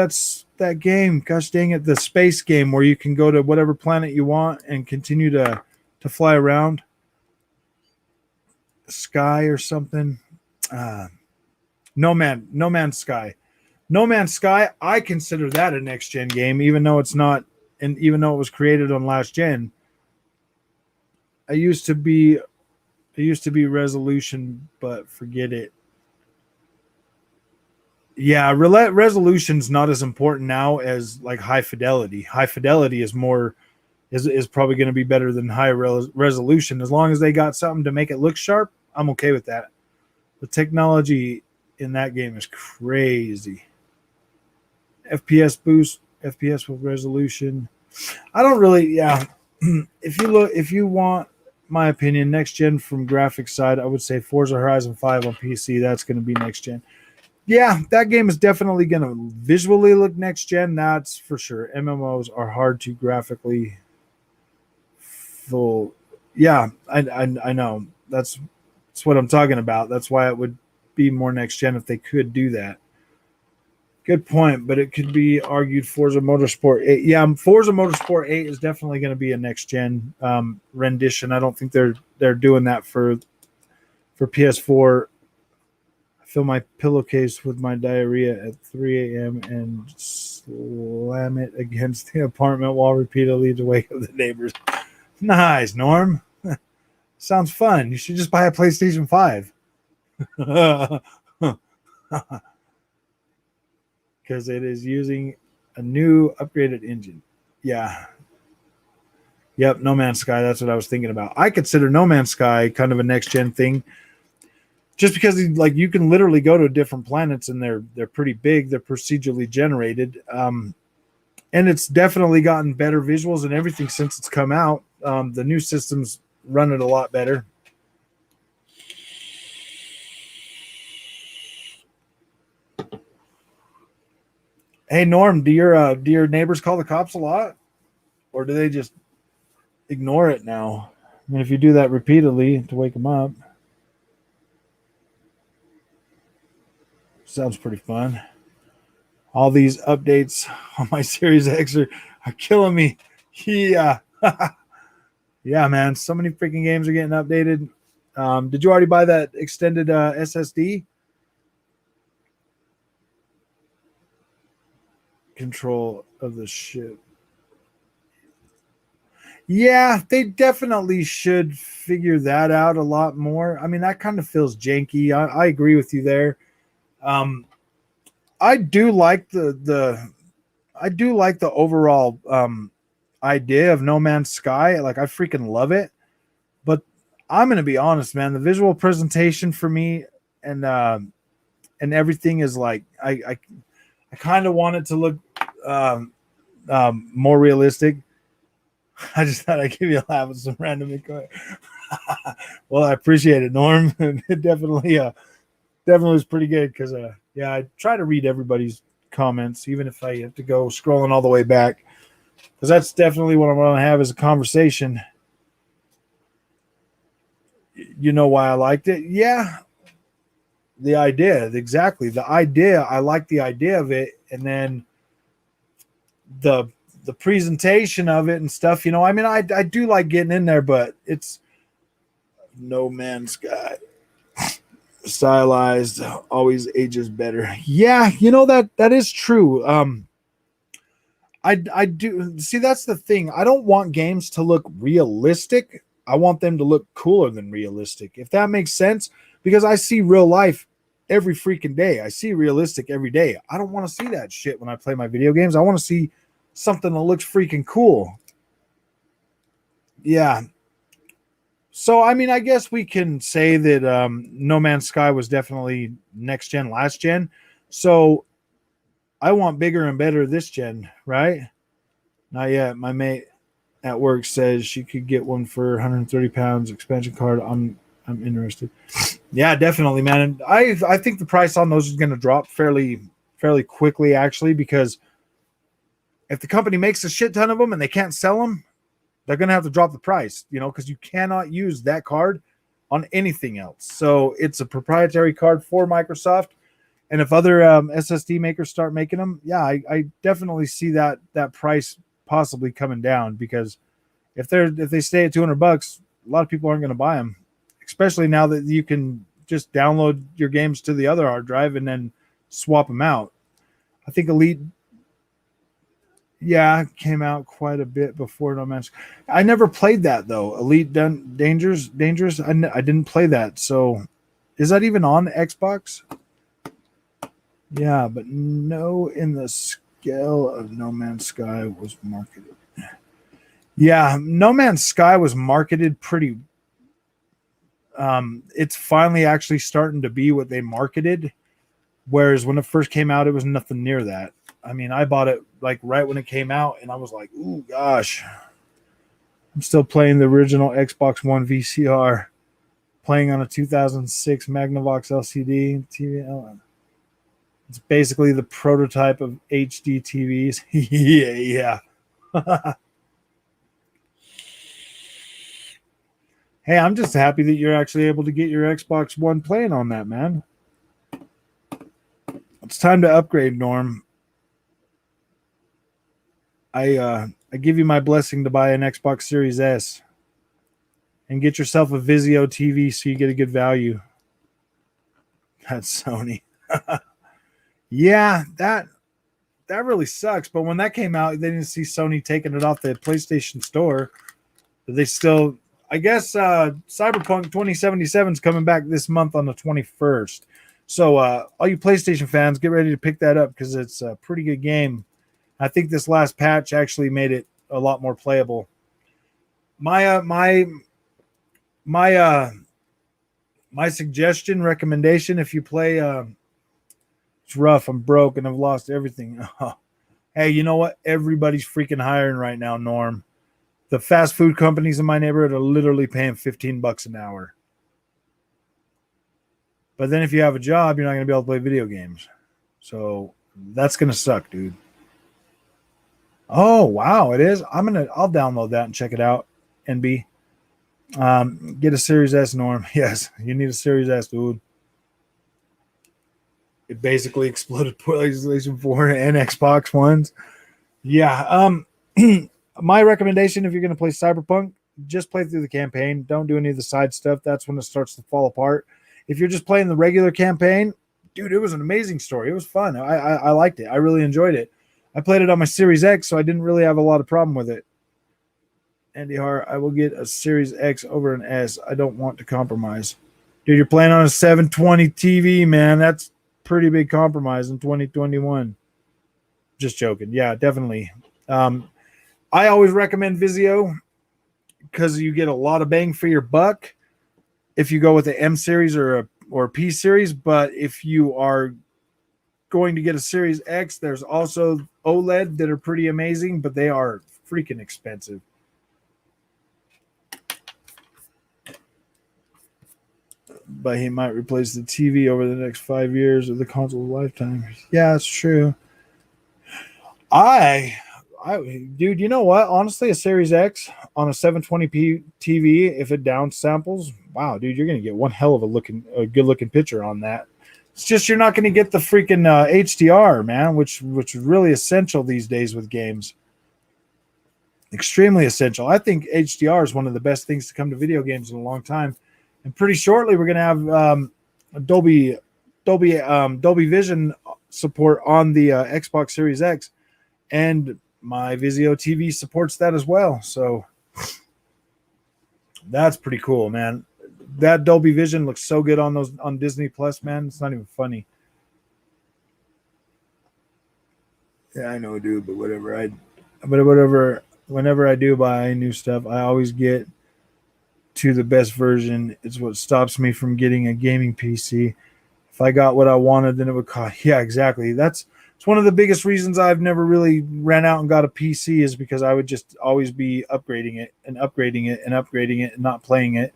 that game? Gosh dang it, the space game where you can go to whatever planet you want and continue to fly around. Sky or something. No Man's Sky. No Man's Sky, I consider that a next gen game, even though it's not, and even though it was created on last gen. I used to be resolution, but forget it. Yeah, resolution's not as important now as like high fidelity. High fidelity is more is probably going to be better than high resolution. As long as they got something to make it look sharp, I'm okay with that. The technology in that game is crazy. FPS boost, FPS with resolution. I don't really, yeah. If you want my opinion, next gen from graphics side, I would say Forza Horizon 5 on PC. That's going to be next gen. Yeah, that game is definitely going to visually look next gen. That's for sure. MMOs are hard to graphically full. Yeah, I know. That's what I'm talking about. That's why it would be more next gen if they could do that. Good point, but it could be argued Forza Motorsport 8. Yeah, Forza Motorsport 8 is definitely going to be a next gen rendition. I don't think they're doing that for PS4. I fill my pillowcase with my diarrhea at 3 a.m. and slam it against the apartment wall repeatedly to wake up the neighbors. Nice, Norm. Sounds fun. You should just buy a PlayStation 5. Because it is using a new upgraded engine. Yeah. Yep, No Man's Sky. That's what I was thinking about. I consider No Man's Sky kind of a next gen thing, just because like you can literally go to different planets and they're pretty big. They're procedurally generated, and it's definitely gotten better visuals and everything since it's come out. The new systems run it a lot better. Hey Norm, do your neighbors call the cops a lot, or do they just ignore it now? I mean, if you do that repeatedly to wake them up, sounds pretty fun. All these updates on my Series X are killing me. Yeah, yeah, man. So many freaking games are getting updated. Did you already buy that extended SSD? Control of the ship. Yeah, they definitely should figure that out a lot more. I mean, that kind of feels janky. I agree with you there. I do like the overall idea of No Man's Sky. Like, I freaking love it. But I'm gonna be honest, man. The visual presentation for me and everything is like I kind of want it to look more realistic. I just thought I'd give you a laugh with some random inquiry. Well, I appreciate it, Norm. It definitely was pretty good because yeah, I try to read everybody's comments, even if I have to go scrolling all the way back, because that's definitely what I want to have is a conversation. You know why I liked it? Yeah, The idea, exactly. The idea, I like the idea of it, and then the presentation of it and stuff. I mean, I do like getting in there, but it's No Man's Sky. Stylized always ages better. Yeah, that is true. I do see, that's the thing. I don't want games to look realistic. I want them to look cooler than realistic, if that makes sense. Because I see real life every freaking day. I see realistic every day. I don't want to see that shit when I play my video games. I want to see something that looks freaking cool. Yeah. So I mean, I guess we can say that No Man's Sky was definitely next gen, last gen. So I want bigger and better this gen, right? Not yet. My mate at work says she could get one for 130 pounds expansion card. I'm interested. Yeah, definitely, man. And I think the price on those is going to drop fairly quickly, actually, because if the company makes a shit ton of them and they can't sell them, they're going to have to drop the price, because you cannot use that card on anything else. So it's a proprietary card for Microsoft. And if other SSD makers start making them, yeah, I definitely see that price possibly coming down, because if they stay at $200, a lot of people aren't going to buy them, especially now that you can just download your games to the other hard drive and then swap them out. I think Elite, yeah, came out quite a bit before No Man's. I never played that though. Elite Dangerous. I didn't play that. So, is that even on Xbox? Yeah, but no, in the scale of No Man's Sky was marketed. Yeah, No Man's Sky was marketed pretty. It's finally actually starting to be what they marketed. Whereas when it first came out, it was nothing near that. I mean, I bought it like right when it came out, and I was like, "Ooh, gosh!" I'm still playing the original Xbox One VCR, playing on a 2006 Magnavox LCD TV. It's basically the prototype of HD TVs. Yeah. Hey, I'm just happy that you're actually able to get your Xbox One playing on that, man. It's time to upgrade, Norm. I give you my blessing to buy an Xbox Series S and get yourself a Vizio TV so you get a good value. That's Sony. Yeah, that really sucks. But when that came out, they didn't see Sony taking it off the PlayStation Store. They still, I guess, Cyberpunk 2077 is coming back this month on the 21st. So all you PlayStation fans, get ready to pick that up because it's a pretty good game. I think this last patch actually made it a lot more playable. My suggestion, recommendation, if you play, it's rough. I'm broke and I've lost everything. Hey, you know what? Everybody's freaking hiring right now, Norm. The fast food companies in my neighborhood are literally paying $15 an hour. But then if you have a job, you're not going to be able to play video games. So that's going to suck, dude. Oh, wow, it is. I'll download that and check it out. NB. Get a Series S, Norm. Yes, you need a Series S, dude. It basically exploded PlayStation 4 and Xbox Ones. Yeah. My recommendation, if you're going to play Cyberpunk, just play through the campaign. Don't do any of the side stuff. That's when it starts to fall apart. If you're just playing the regular campaign, dude, it was an amazing story. It was fun. I liked it. I really enjoyed it. I played it on my Series X, so I didn't really have a lot of problem with it. Andy Hart, I will get a Series X over an S. I don't want to compromise. Dude, you're playing on a 720 TV, man. That's pretty big compromise in 2021. Just joking. Yeah, definitely. I always recommend Vizio because you get a lot of bang for your buck if you go with the M series or a P series. But if you are going to get a Series X, there's also OLED that are pretty amazing, but they are freaking expensive. But he might replace the TV over the next 5 years of the console's lifetime. Yeah, it's true. Dude, you know what? Honestly, a Series X on a 720p TV, if it downsamples, wow, dude, you're gonna get one hell of a good looking picture on that. It's just you're not going to get the freaking HDR, man, which is really essential these days with games. Extremely essential. I think HDR is one of the best things to come to video games in a long time. And pretty shortly, we're going to have Dolby Vision support on the Xbox Series X, and my Vizio TV supports that as well. So that's pretty cool, man. That Dolby Vision looks so good on Disney Plus, man. It's not even funny. Yeah, I know, dude, but whatever. Whenever I do buy new stuff, I always get to the best version. It's what stops me from getting a gaming PC. If I got what I wanted, then it would cost. Yeah, exactly. It's one of the biggest reasons I've never really ran out and got a PC, is because I would just always be upgrading it and upgrading it and upgrading it and not playing it.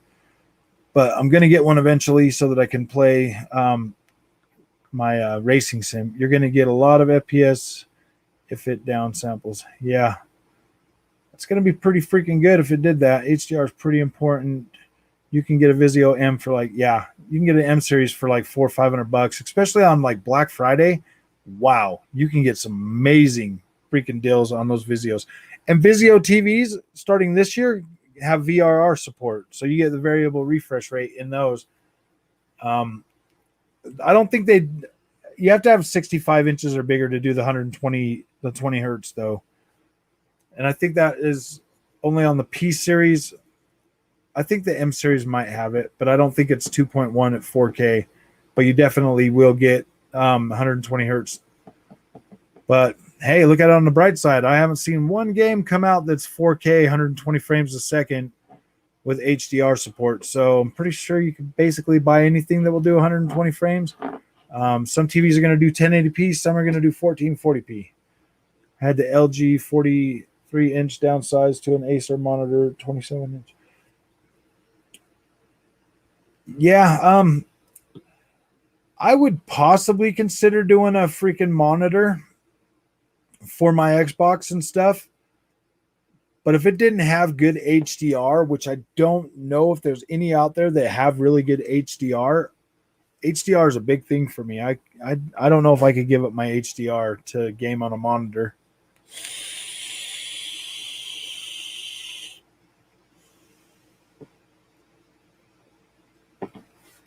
But I'm going to get one eventually so that I can play my racing sim. You're going to get a lot of FPS if it downsamples. Yeah. It's going to be pretty freaking good if it did that. HDR is pretty important. You can get a Vizio M for you can get an M series for like $400 or $500, especially on like Black Friday. Wow. You can get some amazing freaking deals on those Vizios. And Vizio TVs starting this year have VRR support. So you get the variable refresh rate in those. I don't think you have to have 65 inches or bigger to do the 20 hertz though. And I think that is only on the P series. I think the M series might have it, but I don't think it's 2.1 at 4K. But you definitely will get 120 hertz. But hey, look at it on the bright side. I haven't seen one game come out that's 4K, 120 frames a second with HDR support. So I'm pretty sure you can basically buy anything that will do 120 frames. Some TVs are going to do 1080p. Some are going to do 1440p. I had the LG 43-inch downsized to an Acer monitor, 27-inch. Yeah, I would possibly consider doing a freaking monitor for my Xbox and stuff. But if it didn't have good HDR, which I don't know if there's any out there that have really good HDR, HDR is a big thing for me. I don't know if I could give up my HDR to game on a monitor.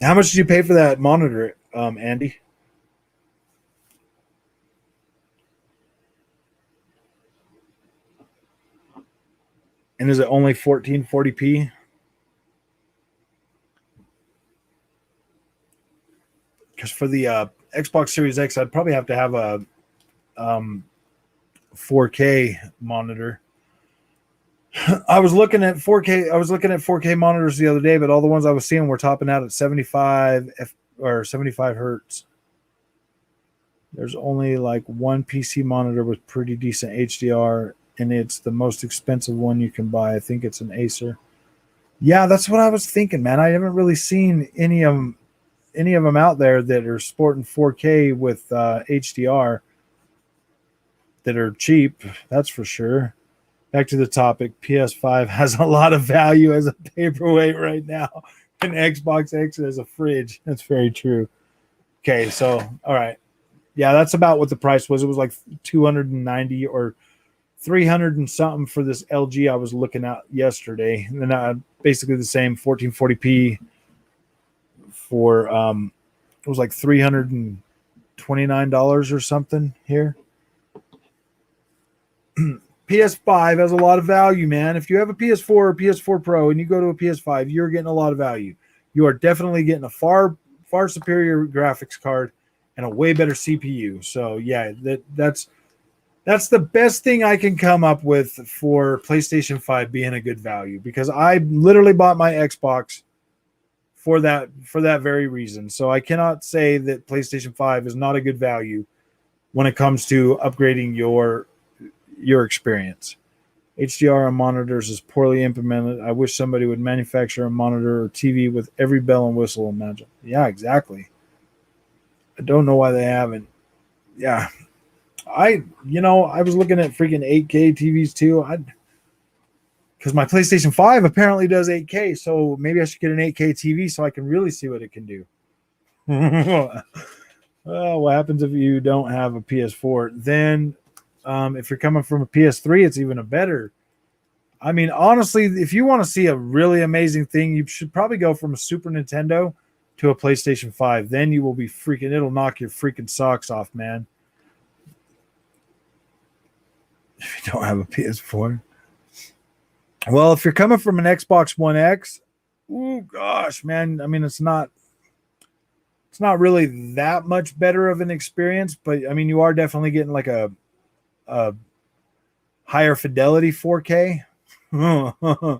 How much did you pay for that monitor, Andy? And is it only 1440p? Because for the Xbox Series X, I'd probably have to have a 4K monitor. I was looking at 4K monitors the other day, but all the ones I was seeing were topping out at 75 hertz. There's only like one PC monitor with pretty decent HDR, and it's the most expensive one you can buy. I think it's an Acer. Yeah, that's what I was thinking, man. I haven't really seen any of them out there that are sporting 4K with HDR that are cheap. That's for sure. Back to the topic, PS5 has a lot of value as a paperweight right now, and Xbox X as a fridge. That's very true. Okay, so, all right. Yeah, that's about what the price was. It was like 290 or 300 and something for this LG I was looking at yesterday. And then basically the same 1440p for, it was like $329 or something here. PS5 has a lot of value, man. If you have a PS4 or PS4 Pro and you go to a PS5, you're getting a lot of value. You are definitely getting a far superior graphics card and a way better CPU. So yeah, that's the best thing I can come up with for PlayStation 5 being a good value, because I literally bought my Xbox for that very reason. So I cannot say that PlayStation 5 is not a good value when it comes to upgrading your experience. HDR on monitors is poorly implemented. I wish somebody would manufacture a monitor or TV with every bell and whistle imagined. Yeah, exactly. I don't know why they haven't. Yeah. I was looking at freaking 8K TVs too. Because my PlayStation 5 apparently does 8K, so maybe I should get an 8K TV so I can really see what it can do. What happens if you don't have a PS4? Then, if you're coming from a PS3, it's even a better. I mean, honestly, if you want to see a really amazing thing, you should probably go from a Super Nintendo to a PlayStation 5. Then you will be freaking, it'll knock your freaking socks off, man. If you don't have a PS4. Well, if you're coming from an Xbox One X, oh gosh, man. I mean, it's not really that much better of an experience, but I mean, you are definitely getting like a higher fidelity 4K. I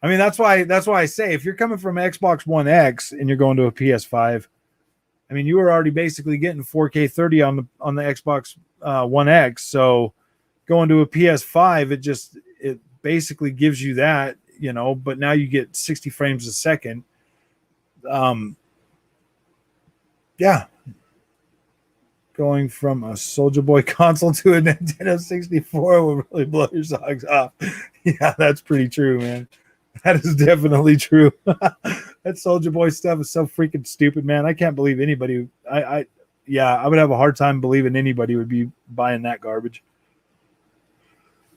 mean, that's why I say if you're coming from Xbox One X and you're going to a PS5, I mean, you were already basically getting 4K 30 on the Xbox One X. So going to a PS5, it basically gives you that, but now you get 60 frames a second. Yeah. Going from a Soldier Boy console to a Nintendo 64 will really blow your socks off. Yeah, that's pretty true, man. That is definitely true. That Soldier Boy stuff is so freaking stupid, man. I can't believe anybody. I would have a hard time believing anybody would be buying that garbage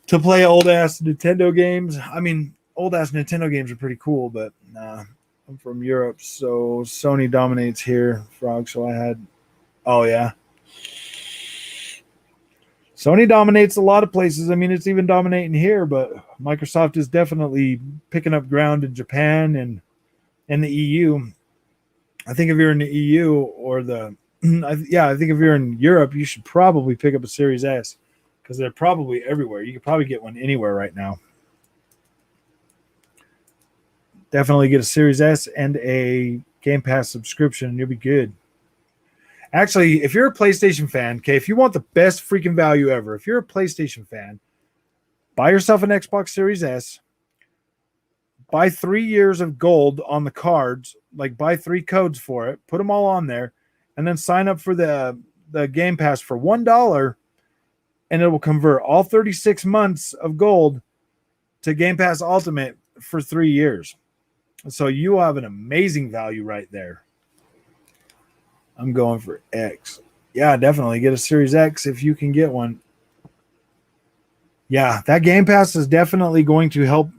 to play old ass Nintendo games. I mean, old ass Nintendo games are pretty cool, but nah. I'm from Europe, so Sony dominates here, Frog. So I had, oh yeah, Sony dominates a lot of places. I mean, it's even dominating here, but Microsoft is definitely picking up ground in Japan and the EU. I think if you're in the EU or I think if you're in Europe, you should probably pick up a Series S because they're probably everywhere. You could probably get one anywhere right now. Definitely get a Series S and a Game Pass subscription, and you'll be good. Actually, if you're a PlayStation fan, okay, if you want the best freaking value ever, if you're a PlayStation fan, buy yourself an Xbox Series S, buy 3 years of gold on the cards, like buy 3 codes for it, put them all on there, and then sign up for the Game Pass for $1, and it will convert all 36 months of gold to Game Pass Ultimate for 3 years. So you have an amazing value right there. I'm going for X. Yeah, definitely get a Series X if you can get one. Yeah, that Game Pass is definitely going to help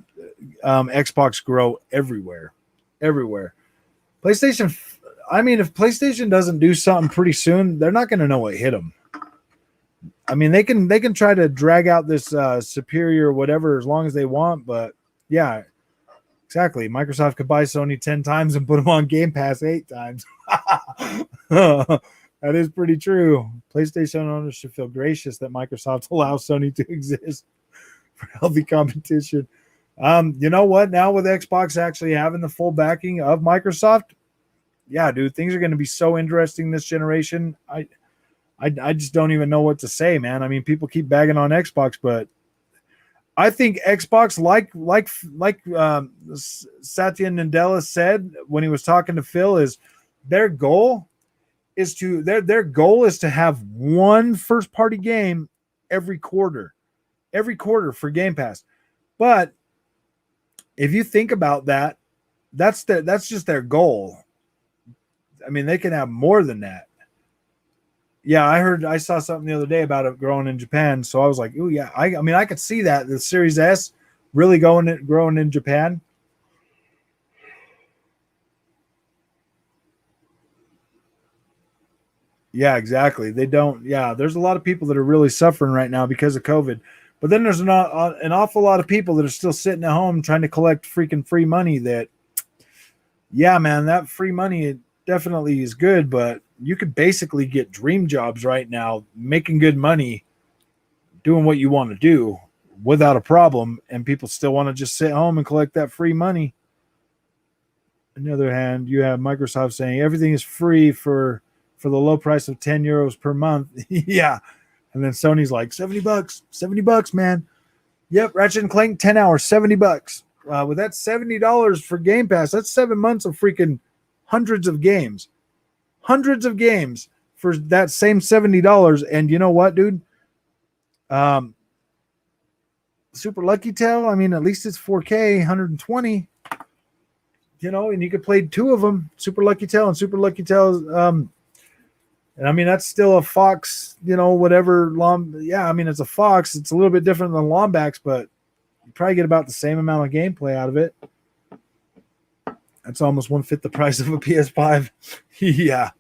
Xbox grow everywhere. Everywhere. PlayStation, I mean, if PlayStation doesn't do something pretty soon, they're not going to know what hit them. I mean, they can try to drag out this superior whatever as long as they want, but yeah, exactly. Microsoft could buy Sony 10 times and put them on Game Pass 8 times. That is pretty true. PlayStation owners should feel gracious that Microsoft allows Sony to exist for healthy competition. You know what? Now with Xbox actually having the full backing of Microsoft, yeah, dude, things are going to be so interesting this generation. I just don't even know what to say, man. I mean, people keep bagging on Xbox, but I think Xbox, like Satya Nadella said when he was talking to Phil, is their goal is to have one first party game every quarter for Game Pass. But if you think about that, that's just their goal. I mean, they can have more than that. Yeah, I saw something the other day about it growing in Japan, so I was like, "Oh yeah." I mean, I could see that the Series S really growing in Japan. Yeah, exactly. They don't. Yeah, there's a lot of people that are really suffering right now because of COVID, but then there's an awful lot of people that are still sitting at home trying to collect freaking free money. That, yeah, man, that free money it definitely is good, but you could basically get dream jobs right now, making good money, doing what you want to do without a problem, and people still want to just sit home and collect that free money. On the other hand, you have Microsoft saying everything is free for the low price of 10 euros per month. Yeah. And then Sony's like $70, man. Yep. Ratchet and Clank, 10 hours, $70. With that $70 for Game Pass, that's 7 months of freaking hundreds of games for that same $70. And you know what, dude? Super Lucky Tail. I mean, at least it's 4K, 120. And you could play 2 of them, Super Lucky Tail and Super Lucky Tail And I mean, that's still a Fox, whatever yeah, I mean, it's a Fox. It's a little bit different than Lombax, but you probably get about the same amount of gameplay out of it. That's almost 1/5 the price of a PS5. Yeah.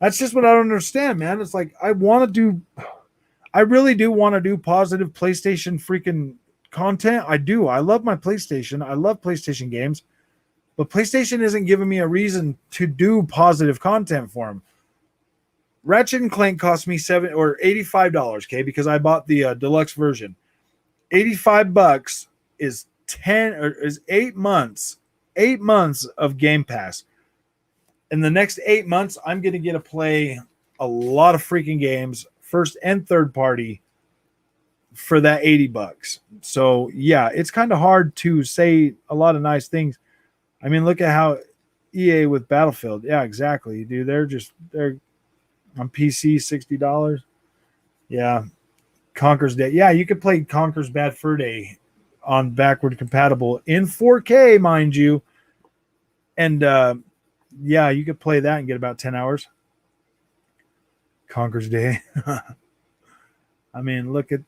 That's just what I don't understand, man. It's like I really do want to do positive PlayStation freaking content. I do. I love my PlayStation. I love PlayStation games. But PlayStation isn't giving me a reason to do positive content for them. Ratchet and Clank cost me $85, okay, because I bought the deluxe version. $85 is 8 months. 8 months of Game Pass. In the next 8 months, I'm going to get to play a lot of freaking games, first and third party, for that $80. So yeah, it's kind of hard to say a lot of nice things. I mean, look at how EA with Battlefield. Yeah, exactly, dude. They're on PC, $60. Yeah. Conker's Day. Yeah, you could play Conker's Bad Fur Day on backward compatible in 4K, mind you. And yeah, you could play that and get about 10 hours. Conker's Day. I mean, look at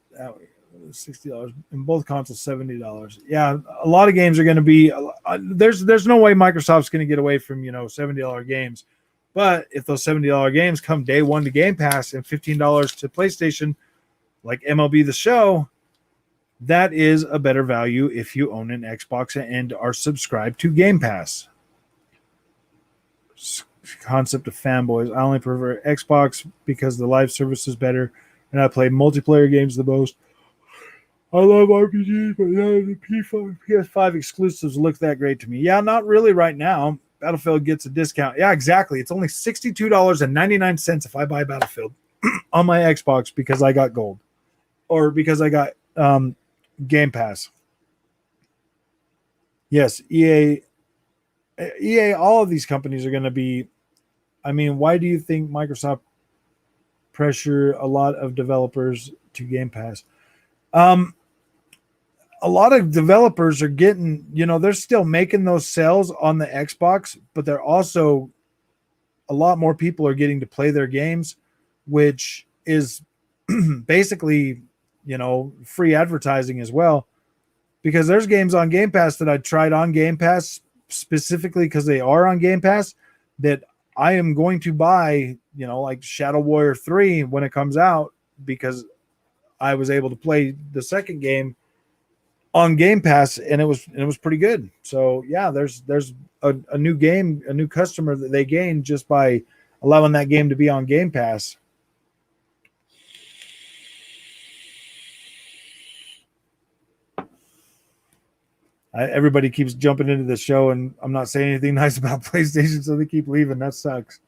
$60 in both consoles, $70. Yeah, a lot of games are going to be. There's no way Microsoft's going to get away from $70 games. But if those $70 games come day one to Game Pass and $15 to PlayStation, like MLB The Show, that is a better value if you own an Xbox and are subscribed to Game Pass. Concept of fanboys. I only prefer Xbox because the live service is better and I play multiplayer games the most. I love RPGs, but the PS5 exclusives look that great to me. Yeah, not really right now. Battlefield gets a discount. Yeah, exactly. It's only $62.99 if I buy Battlefield on my Xbox because I got gold or because I got Game Pass. Yes, EA, all of these companies are going to be. I mean, why do you think Microsoft pressure a lot of developers to Game Pass? A lot of developers are getting, they're still making those sales on the Xbox, but they're also a lot more people are getting to play their games, which is basically, free advertising as well. Because there's games on Game Pass that I tried on Game Pass specifically because they are on Game Pass that I am going to buy, like Shadow Warrior 3 when it comes out because I was able to play the second game on Game Pass and it was pretty good. So yeah, there's a new game, a new customer that they gained just by allowing that game to be on Game Pass. Everybody keeps jumping into the show and I'm not saying anything nice about PlayStation, so they keep leaving. That sucks.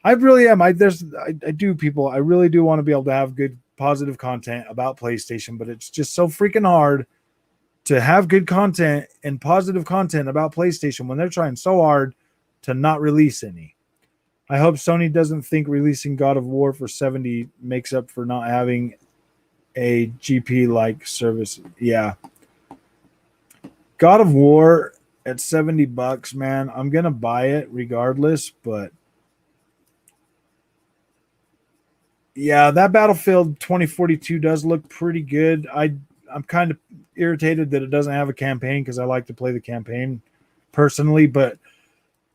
I really am. I really do want to be able to have good positive content about PlayStation, but it's just so freaking hard to have good content and positive content about PlayStation when they're trying so hard to not release any. I hope Sony doesn't think releasing God of War for $70 makes up for not having a GP-like service. Yeah. God of War at $70, man. I'm going to buy it regardless, but yeah, that Battlefield 2042 does look pretty good. I'm kind of irritated that it doesn't have a campaign because I like to play the campaign personally, but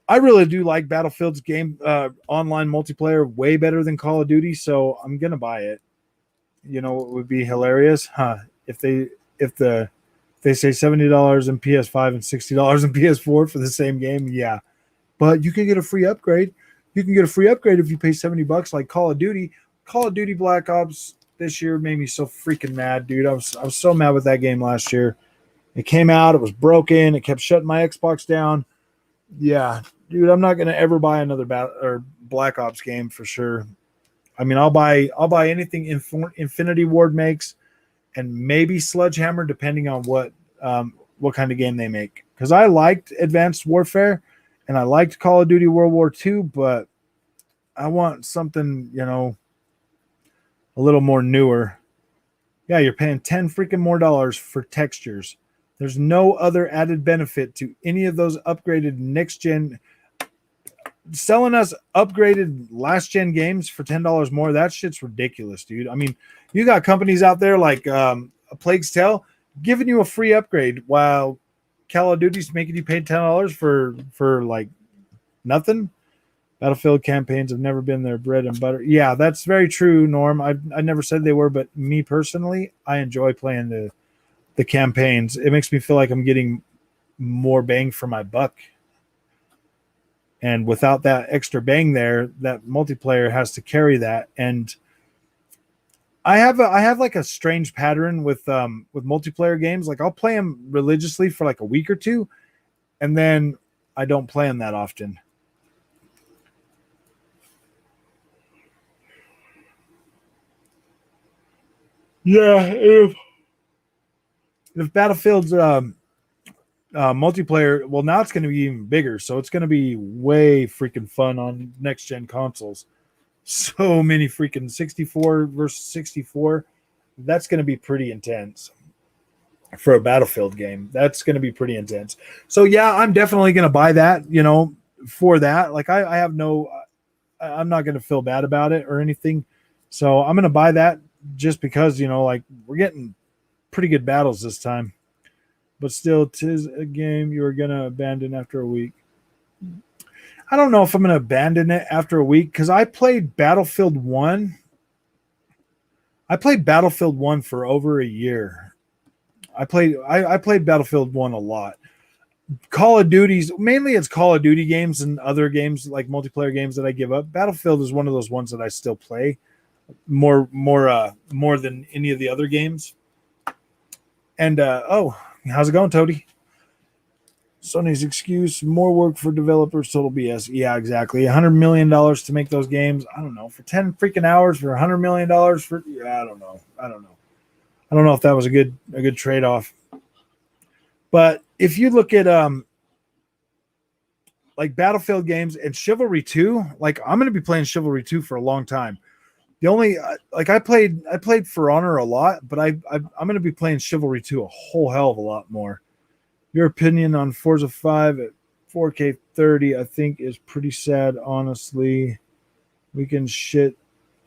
I really do like Battlefield's game online multiplayer way better than Call of Duty, so I'm gonna buy it. It would be hilarious, if they say $70 in PS5 and $60 in PS4 for the same game. Yeah, but you can get a free upgrade. You can get a free upgrade if you pay $70 like Call of Duty. Call of Duty Black Ops this year made me so freaking mad, dude. I was so mad with that game last year. It came out, it was broken, it kept shutting my Xbox down. Yeah, dude, I'm not gonna ever buy another Black Ops game for sure. I mean, I'll buy anything Infinity Ward makes, and maybe Sledgehammer, depending on what kind of game they make. Because I liked Advanced Warfare, and I liked Call of Duty World War II, but I want something, a little more newer. Yeah, you're paying $10 freaking more for textures. There's no other added benefit to any of those upgraded next gen selling us upgraded last gen games for $10 more, that shit's ridiculous, dude. I mean, you got companies out there like A Plague's Tale giving you a free upgrade while Call of Duty's making you pay $10 for like nothing. Battlefield campaigns have never been their bread and butter. Yeah, that's very true, Norm. I never said they were, but me personally, I enjoy playing the campaigns. It makes me feel like I'm getting more bang for my buck. And without that extra bang there, that multiplayer has to carry that. And I have like a strange pattern with multiplayer games. Like I'll play them religiously for like a week or two, and then I don't play them that often. Yeah, if Battlefield's multiplayer, well, now it's going to be even bigger, so it's going to be way freaking fun on next gen consoles. So many freaking 64 versus 64. That's going to be pretty intense for a Battlefield game. That's going to be pretty intense. So yeah, I'm definitely going to buy that, for that. Like I have I'm not going to feel bad about it or anything. So I'm going to buy that just because, like we're getting pretty good battles this time. But still, 'tis a game you are going to abandon after a week. I don't know if I'm going to abandon it after a week because I played Battlefield 1. I played Battlefield 1 for over a year. I played Battlefield 1 a lot. Call of Duty's, mainly it's Call of Duty games and other games like multiplayer games that I give up. Battlefield is one of those ones that I still play more than any of the other games. And how's it going, Toady? Sony's excuse, more work for developers, total BS. Yeah, exactly. $100 million to make those games. I don't know. For 10 freaking hours for $100 million for, I don't know. I don't know if that was a good trade-off. But if you look at like Battlefield games and Chivalry 2, like I'm going to be playing Chivalry 2 for a long time. The only like I played For Honor a lot, but I'm going to be playing Chivalry 2 a whole hell of a lot more. Your opinion on Forza 5 at 4K 30, I think, is pretty sad, honestly. We can shit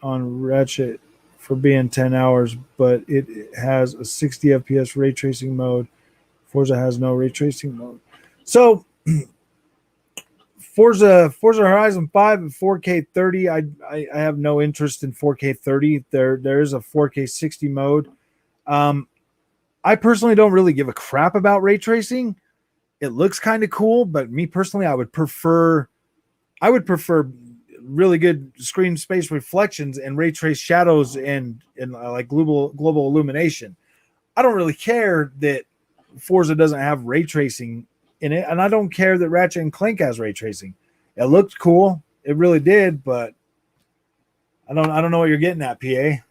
on Ratchet for being 10 hours, but it has a 60 FPS ray tracing mode. Forza has no ray tracing mode. So, Forza Horizon 5 at 4K 30, I have no interest in 4K 30. There is a 4K 60 mode. I personally don't really give a crap about ray tracing. It looks kind of cool, but me personally, I would prefer really good screen space reflections and ray trace shadows and like global illumination. I don't really care that Forza doesn't have ray tracing in it, and I don't care that Ratchet and Clank has ray tracing. It looked cool, it really did, but I don't know what you're getting at, PA.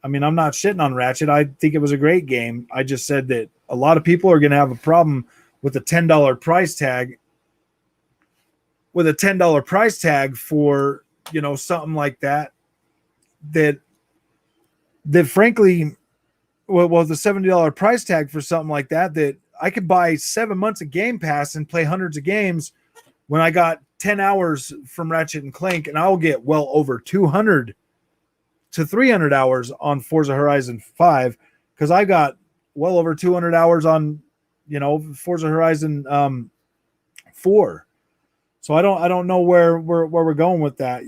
I mean, I'm not shitting on Ratchet. I think it was a great game. I just said that a lot of people are going to have a problem with a $10 price tag. With a $10 price tag for, something like that. That frankly, well, the $70 price tag for something like that. That I could buy 7 months of Game Pass and play hundreds of games when I got 10 hours from Ratchet and Clank, and I'll get well over 200 to 300 hours on Forza Horizon 5 because I got well over 200 hours on, Forza Horizon 4. So I don't know where we're going with that,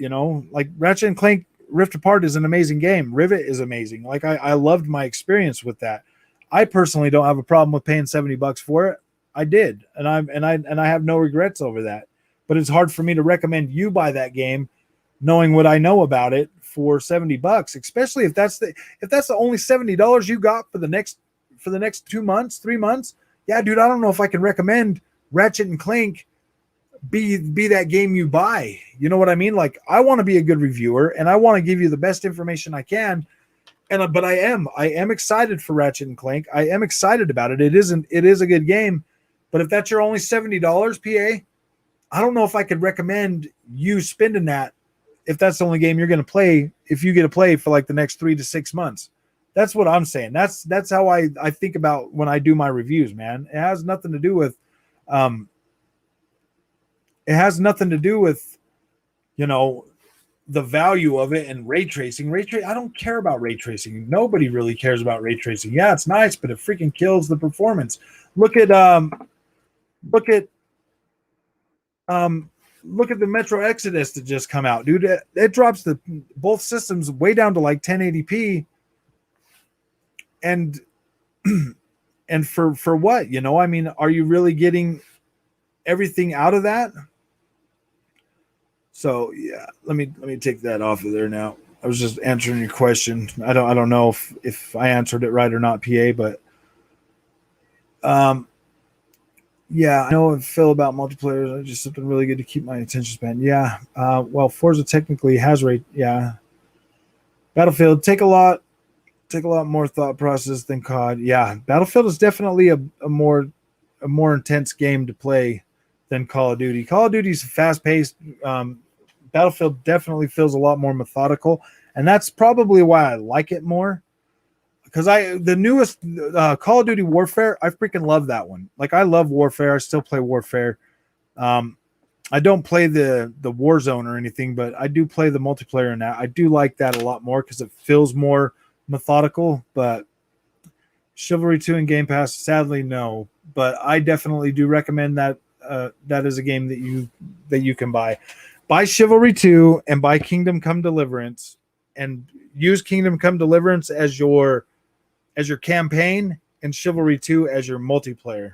Like Ratchet and Clank Rift Apart is an amazing game. Rivet is amazing. Like I loved my experience with that. I personally don't have a problem with paying $70 for it. I did, and I have no regrets over that. But it's hard for me to recommend you buy that game knowing what I know about it for $70, especially if that's the only $70 you got for the next 2 months, 3 months. Yeah, dude, I don't know if I can recommend Ratchet and Clank be that game you buy. You know what I mean? Like I want to be a good reviewer and I want to give you the best information I can. But I am excited for Ratchet and Clank. I am excited about it. It is a good game. But if that's your only $70, PA, I don't know if I could recommend you spending that if that's the only game you're going to play, if you get to play for like the next 3 to 6 months. That's what I'm saying. That's how I think about when I do my reviews, man. It has nothing to do with It has nothing to do with, you know, the value of it and ray tracing. I don't care about ray tracing. Nobody really cares about ray tracing. Yeah, it's nice, but it freaking kills the performance. Look at look at um look at the Metro Exodus that just come out, dude. It drops the both systems way down to like 1080p, and and for what? You know, I mean, are you really getting everything out of that? So yeah, let me take that off of there now. I was just answering your question. I don't know if I answered it right or not, PA, but um yeah, I know I feel about multiplayer. I just something really good to keep my attention span. Yeah. Well, Forza technically has rate. Yeah. Battlefield take a lot more thought process than COD. Yeah, Battlefield is definitely a more intense game to play than Call of Duty. Call of Duty is fast paced. Battlefield definitely feels a lot more methodical, and that's probably why I like it more. Because the newest Call of Duty Warfare, I freaking love that one. Like I love Warfare. I still play Warfare. Um, I don't play the Warzone or anything, but I do play the multiplayer in that. I do like that a lot more because it feels more methodical. But Chivalry 2 and Game Pass, sadly, no. But I definitely do recommend that. That is a game that you can buy. Buy Chivalry 2 and buy Kingdom Come Deliverance, and use Kingdom Come Deliverance as your campaign, and Chivalry 2 as your multiplayer.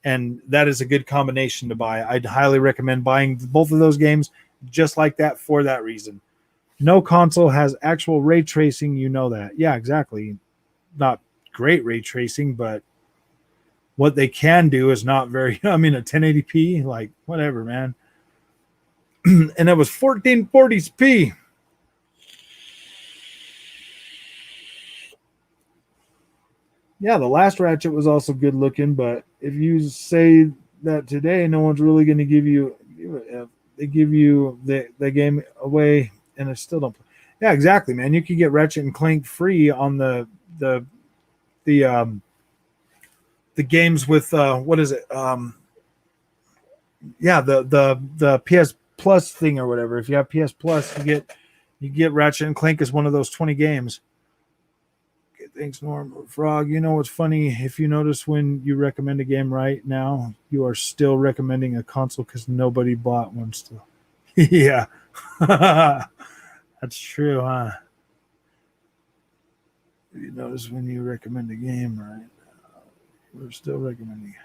And that is a good combination to buy. I'd highly recommend buying both of those games just like that for that reason. No console has actual ray tracing, you know that. Yeah, exactly. Not great ray tracing, but what they can do is not very, I mean, a 1080p, like whatever, man. And it was 1440p. Yeah, the last Ratchet was also good looking, but if you say that today, no one's really going to give you. They give you the game away, and it still don't. Yeah, exactly, man. You could get Ratchet and Clank free on the the games with what is it? Yeah, the PS Plus thing or whatever. If you have PS Plus, you get Ratchet and Clank as one of those 20 games. Thanks, Norm. Frog, you know what's funny? If you notice when you recommend a game right now, you are still recommending a console because nobody bought one still. Yeah. That's true, huh? You notice when you recommend a game right now, we're still recommending it.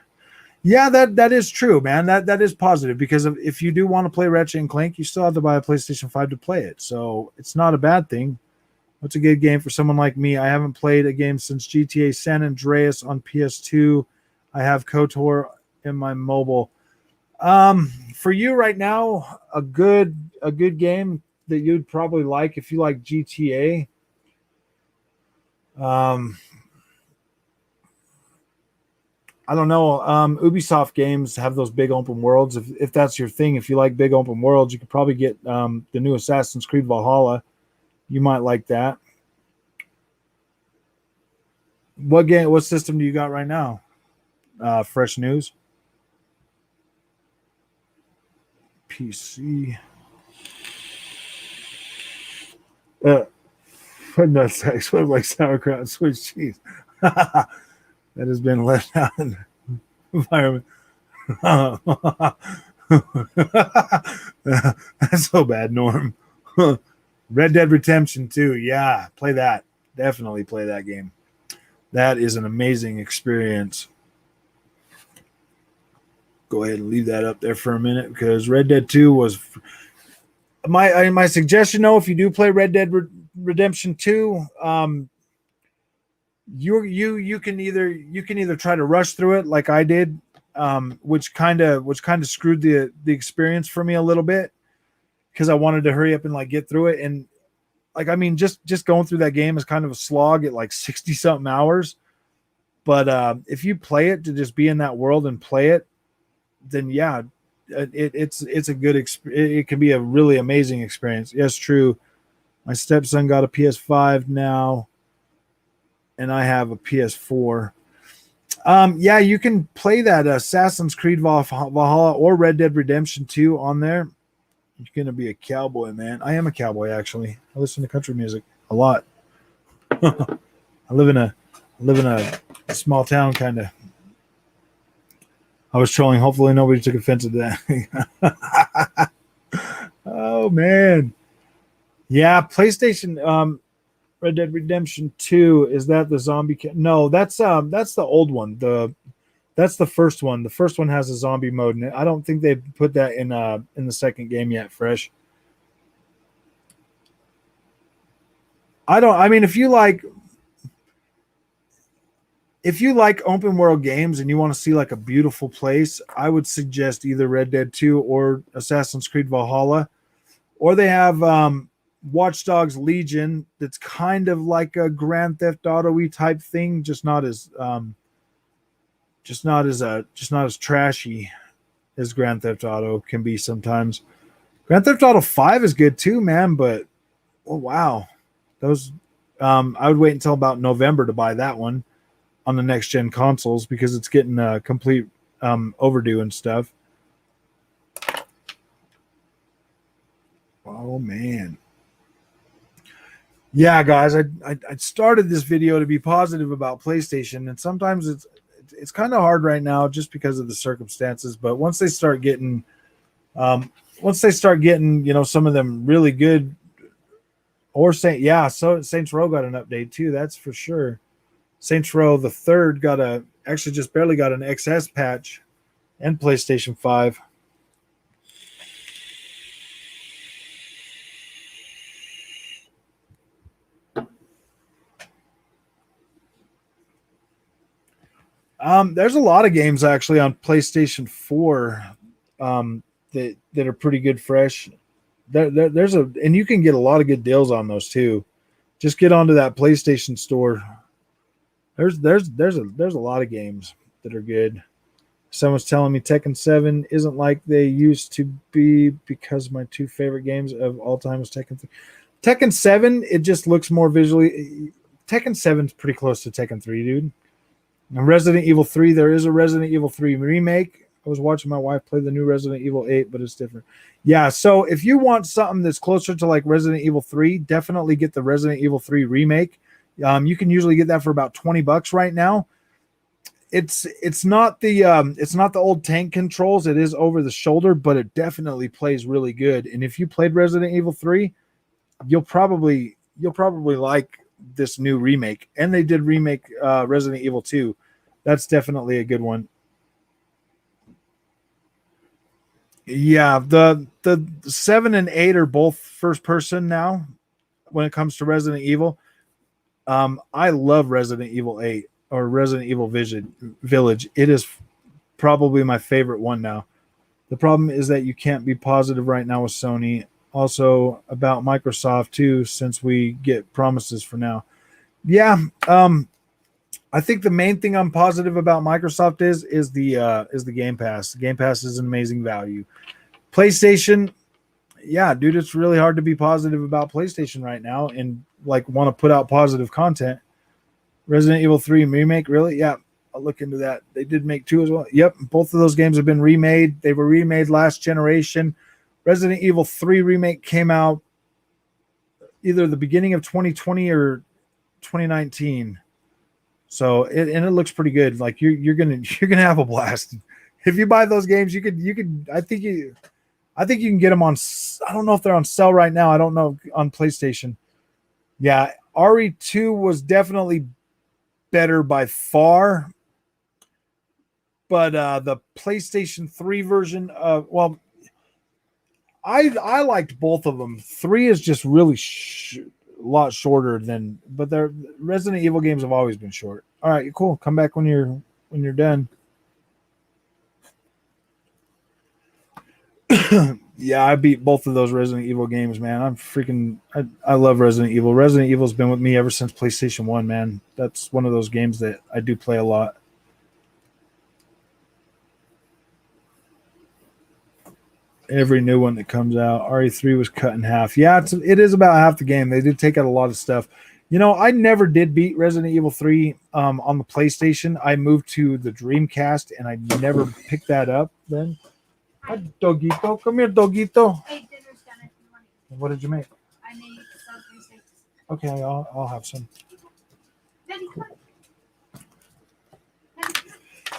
Yeah, that is true, man. That is positive because if you do want to play Ratchet and Clank, you still have to buy a PlayStation 5 to play it. So it's not a bad thing. What's a good game for someone like me? I haven't played a game since GTA San Andreas on PS2. I have KOTOR in my mobile. For you right now, a good game that you'd probably like if you like GTA. Um, I don't know. Ubisoft games have those big open worlds. If that's your thing, if you like big open worlds, you could probably get the new Assassin's Creed Valhalla. You might like that. What game? What system do you got right now? Fresh news. PC. Nut sex. What like sauerkraut and Swiss cheese? That has been left out in the environment. That's so bad, Norm. Red Dead Redemption 2. Yeah, play that. Definitely play that game. That is an amazing experience. Go ahead and leave that up there for a minute because Red Dead 2 was my suggestion. Though, if you do play Red Dead Redemption 2, you can either try to rush through it like I did, which kind of screwed the experience for me a little bit because I wanted to hurry up and like get through it. And like, I mean, just going through that game is kind of a slog at like 60 something hours. But if you play it to just be in that world and play it, then yeah, it's a good it can be a really amazing experience. Yes, true. My stepson got a PS5 now, and I have a PS4. Yeah, you can play that Assassin's Creed Valhalla or Red Dead Redemption 2 on there. You're gonna be a cowboy, man. I am a cowboy, actually. I listen to country music a lot. I live in a small town, kind of. I was trolling. Hopefully, nobody took offense to that. Oh man, yeah. PlayStation. Red Dead Redemption 2, is that the zombie? No, that's the old one. That's the first one. The first one has a zombie mode in it. I don't think they put that in the second game yet. Fresh. I don't. I mean, if you like open world games and you want to see like a beautiful place, I would suggest either Red Dead 2 or Assassin's Creed Valhalla. Or they have Watch Dogs Legion, that's kind of like a Grand Theft Auto-y type thing, just not as trashy as Grand Theft Auto can be sometimes. Grand Theft Auto 5 is good too, man, but oh wow. Those I would wait until about November to buy that one on the next gen consoles because it's getting complete overdue and stuff. Oh man. Yeah, guys, I started this video to be positive about PlayStation, and sometimes it's kind of hard right now just because of the circumstances. But once they start getting, some of them really good, or so Saints Row got an update too. That's for sure. Saints Row the third actually just barely got an XS patch, and PlayStation 5. There's a lot of games actually on PlayStation 4 that are pretty good fresh. And you can get a lot of good deals on those too. Just get onto that PlayStation store. There's a lot of games that are good. Someone's telling me Tekken 7 isn't like they used to be because my two favorite games of all time is Tekken 3. Tekken 7, it just looks more visually. Tekken 7's pretty close to Tekken 3, dude. And Resident Evil 3, there is a Resident Evil 3 remake. I was watching my wife play the new Resident Evil 8, but it's different. Yeah, so if you want something that's closer to like Resident Evil 3, definitely get the Resident Evil 3 remake. You can usually get that for about $20 right now. It's not the old tank controls. It is over the shoulder, but it definitely plays really good. And if you played Resident Evil 3, you'll probably like this new remake. And they did remake Resident Evil 2. That's definitely a good one. Yeah, the 7 and 8 are both first person now when it comes to Resident Evil. I love Resident Evil 8 or Resident Evil Village. It is probably my favorite one now. The problem is that you can't be positive right now with Sony. Also about Microsoft too, since we get promises for now. Yeah, I think the main thing I'm positive about Microsoft is the Game Pass. The Game Pass is an amazing value. PlayStation, yeah, dude, it's really hard to be positive about PlayStation right now and like want to put out positive content. Resident Evil 3 remake, really? Yeah, I'll look into that. They did make 2 as well. Yep, both of those games have been remade. They were remade last generation. Resident Evil 3 remake came out either the beginning of 2020 or 2019. So it looks pretty good. Like you're gonna have a blast if you buy those games. You could. I think you can get them on. I don't know if they're on sale right now. I don't know on PlayStation. Yeah, RE2 was definitely better by far, but the PlayStation 3 version of I liked both of them. 3 is just really a lot shorter than, but the Resident Evil games have always been short. All right, cool. Come back when you're done. Yeah, I beat both of those Resident Evil games, man. I love Resident Evil. Resident Evil's been with me ever since PlayStation 1, man. That's one of those games that I do play a lot. Every new one that comes out. RE3 was cut in half. Yeah, it is about half the game. They did take out a lot of stuff. You know, I never did beat Resident Evil 3 on the PlayStation. I moved to the Dreamcast and I never picked that up then. Hi, Dogito. Come here, Dogito. Hey, dinner's done if you want. What did you make? I made Subway steaks. Okay, I'll have some.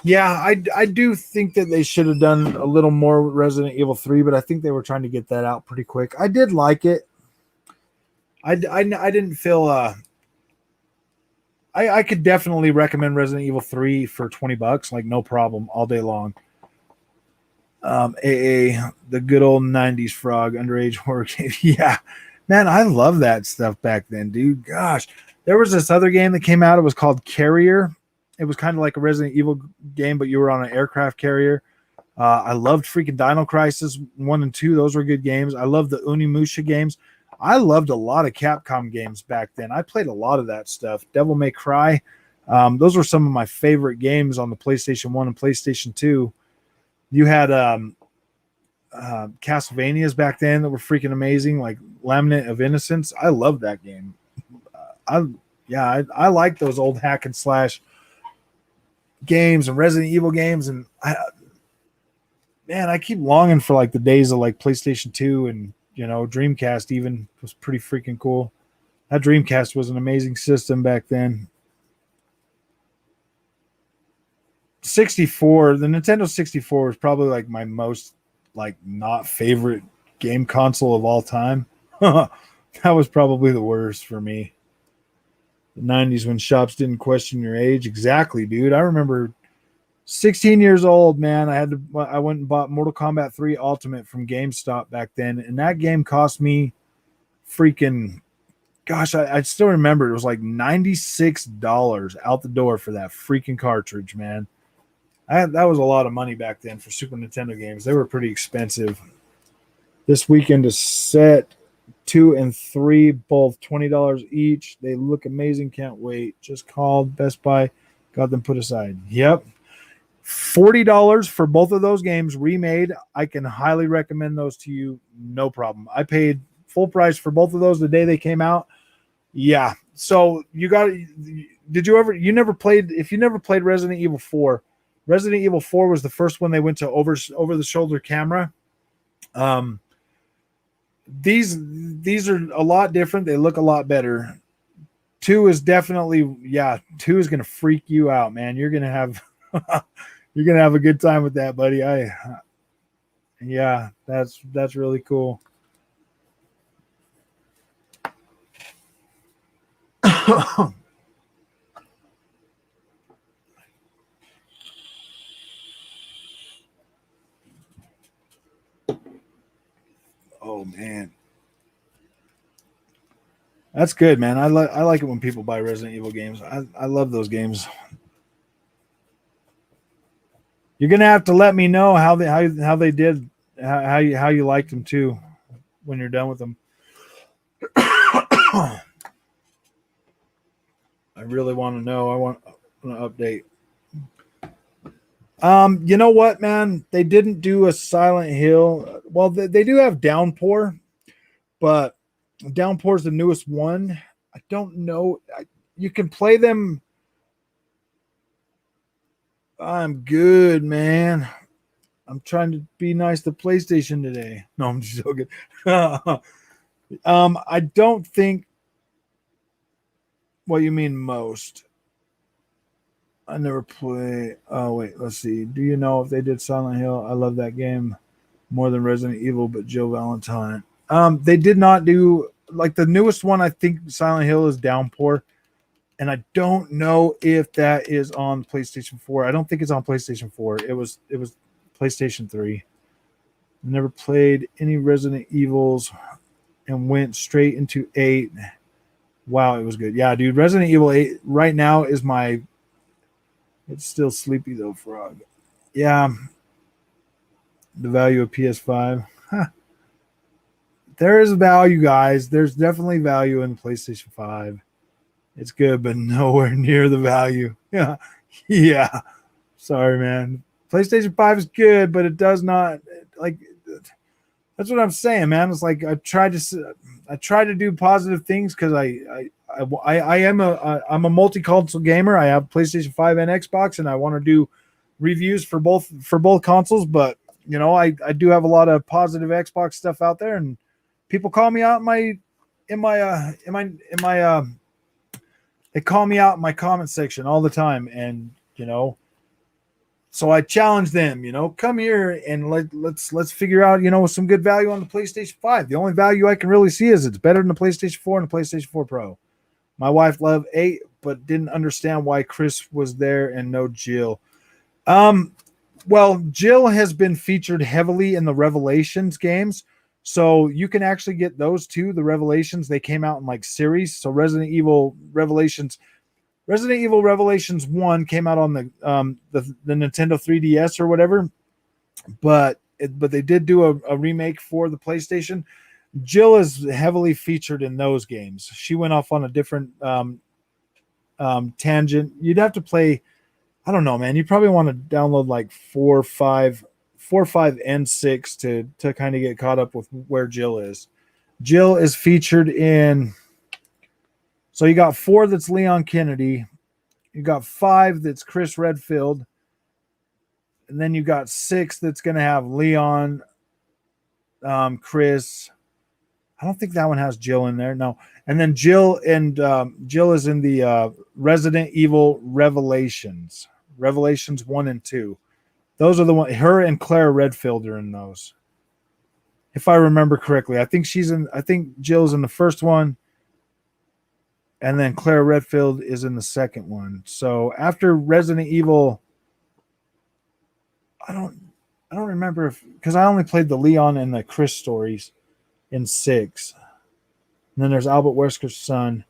Yeah, I do think that they should have done a little more with Resident Evil 3, but I think they were trying to get that out pretty quick. I did like it. I didn't feel I could definitely recommend Resident Evil 3 for $20, like no problem, all day long. AA, the good old 90s frog, underage horror game. Yeah, man, I love that stuff back then, dude. Gosh, there was this other game that came out. It was called Carrier. It was kind of like a Resident Evil game, but you were on an aircraft carrier. I loved freaking Dino Crisis 1 and 2. Those were good games. I loved the Unimusha games. I loved a lot of Capcom games back then. I played a lot of that stuff. Devil May Cry. Those were some of my favorite games on the PlayStation 1 and PlayStation 2. You had Castlevanias back then that were freaking amazing, like Laminate of Innocence. I loved that game. I like those old hack and slash games and Resident Evil games, and I keep longing for like the days of like PlayStation 2 and Dreamcast even was pretty freaking cool. That Dreamcast was an amazing system back then. 64, the Nintendo 64 was probably like my most like not favorite game console of all time. That was probably the worst for me. The 90s when shops didn't question your age. Exactly, dude. I remember 16 years old, man. I went and bought Mortal Kombat 3 Ultimate from GameStop back then, and that game cost me freaking, gosh, I still remember it was like $96 out the door for that freaking cartridge, man. That was a lot of money back then for Super Nintendo games. They were pretty expensive. This weekend is set 2 and 3, both $20 each. They look amazing. Can't wait. Just called Best Buy, got them put aside. Yep. $40 for both of those games remade. I can highly recommend those to you. No problem. I paid full price for both of those the day they came out. Yeah. So you never played, if you never played Resident Evil 4, Resident Evil 4 was the first one they went to over the shoulder camera. These are a lot different. They look a lot better. 2 is definitely, 2 is going to freak you out, man. You're going to have a good time with that, buddy. That's really cool. Oh man, that's good, man. I like it when people buy Resident Evil games. I love those games. You're gonna have to let me know how they did, how you liked them too, when you're done with them. I really want to know. I want an update. You know what, man? They didn't do a Silent Hill. Well, they do have Downpour, but Downpour is the newest one. I don't know. You can play them. I'm good, man. I'm trying to be nice to PlayStation today. No, I'm just joking. I don't think. What you mean most? I never play. Oh wait, let's see. Do you know if they did Silent Hill? I love that game more than Resident Evil, but Jill Valentine. They did not do like the newest one. I think Silent Hill is Downpour, and I don't know if that is on PlayStation 4. I don't think it's on PlayStation 4. It was PlayStation 3. Never played any Resident Evils and went straight into 8. Wow, it was good. Yeah, dude, Resident Evil 8 right now is my. It's still sleepy though, Frog. Yeah. The value of PS5. Huh. There is value, guys. There's definitely value in the PlayStation 5. It's good, but nowhere near the value. Yeah. Yeah. Sorry, man. PlayStation 5 is good, but it does not like that's what I'm saying, man. It's like I try to do positive things because I I'm a multi-console gamer. I have PlayStation 5 and Xbox, and I want to do reviews for both consoles. But I do have a lot of positive Xbox stuff out there, and people call me out they call me out in my comment section all the time, and so I challenge them, come here and let's figure out, some good value on the PlayStation 5. The only value I can really see is it's better than the PlayStation 4 and the PlayStation 4 Pro. My wife loved 8, but didn't understand why Chris was there and no Jill. Well, Jill has been featured heavily in the Revelations games, so you can actually get those too. The Revelations, they came out in like series. So Resident Evil Revelations 1 came out on the Nintendo 3DS or whatever, but they did do a remake for the PlayStation. Jill is heavily featured in those games. She went off on a different tangent. You'd have to play, I don't know, man. You probably want to download like 4, 5, and 6 to kind of get caught up with where Jill is. Jill is featured in. So you got 4 that's Leon Kennedy, you got 5 that's Chris Redfield, and then you got 6 that's going to have Leon, Chris. I don't think that one has Jill in there. No. And then Jill is in the Resident Evil Revelations 1 and 2. Those are the one. Her and Claire Redfield are in those, if I remember correctly. I think Jill's in the first one, and then Claire Redfield is in the second one. So after Resident Evil, I don't remember because I only played the Leon and the Chris stories in 6. And then there's Albert Wesker's son.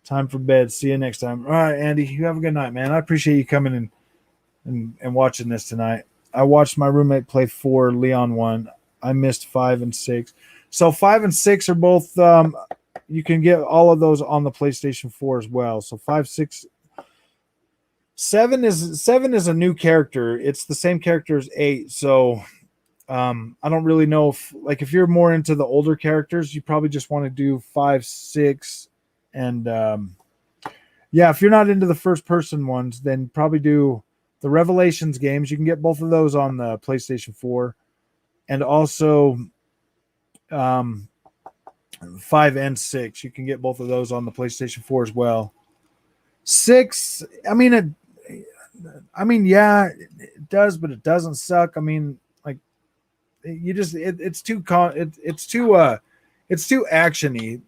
Time for bed. See you next time. All right, Andy, you have a good night, man. I appreciate you coming and watching this tonight. I watched my roommate play 4, Leon 1. I missed 5 and 6. So 5 and 6 are both you can get all of those on the PlayStation 4 as well. So 5, 6, 7 is a new character. It's the same character as 8. So I don't really know if you're more into the older characters, you probably just want to do 5, 6, and if you're not into the first person ones, then probably do the Revelations games. You can get both of those on the PlayStation 4, and also 5 and 6. You can get both of those on the PlayStation 4 as well. 6, it does, but it doesn't suck. It's too actiony.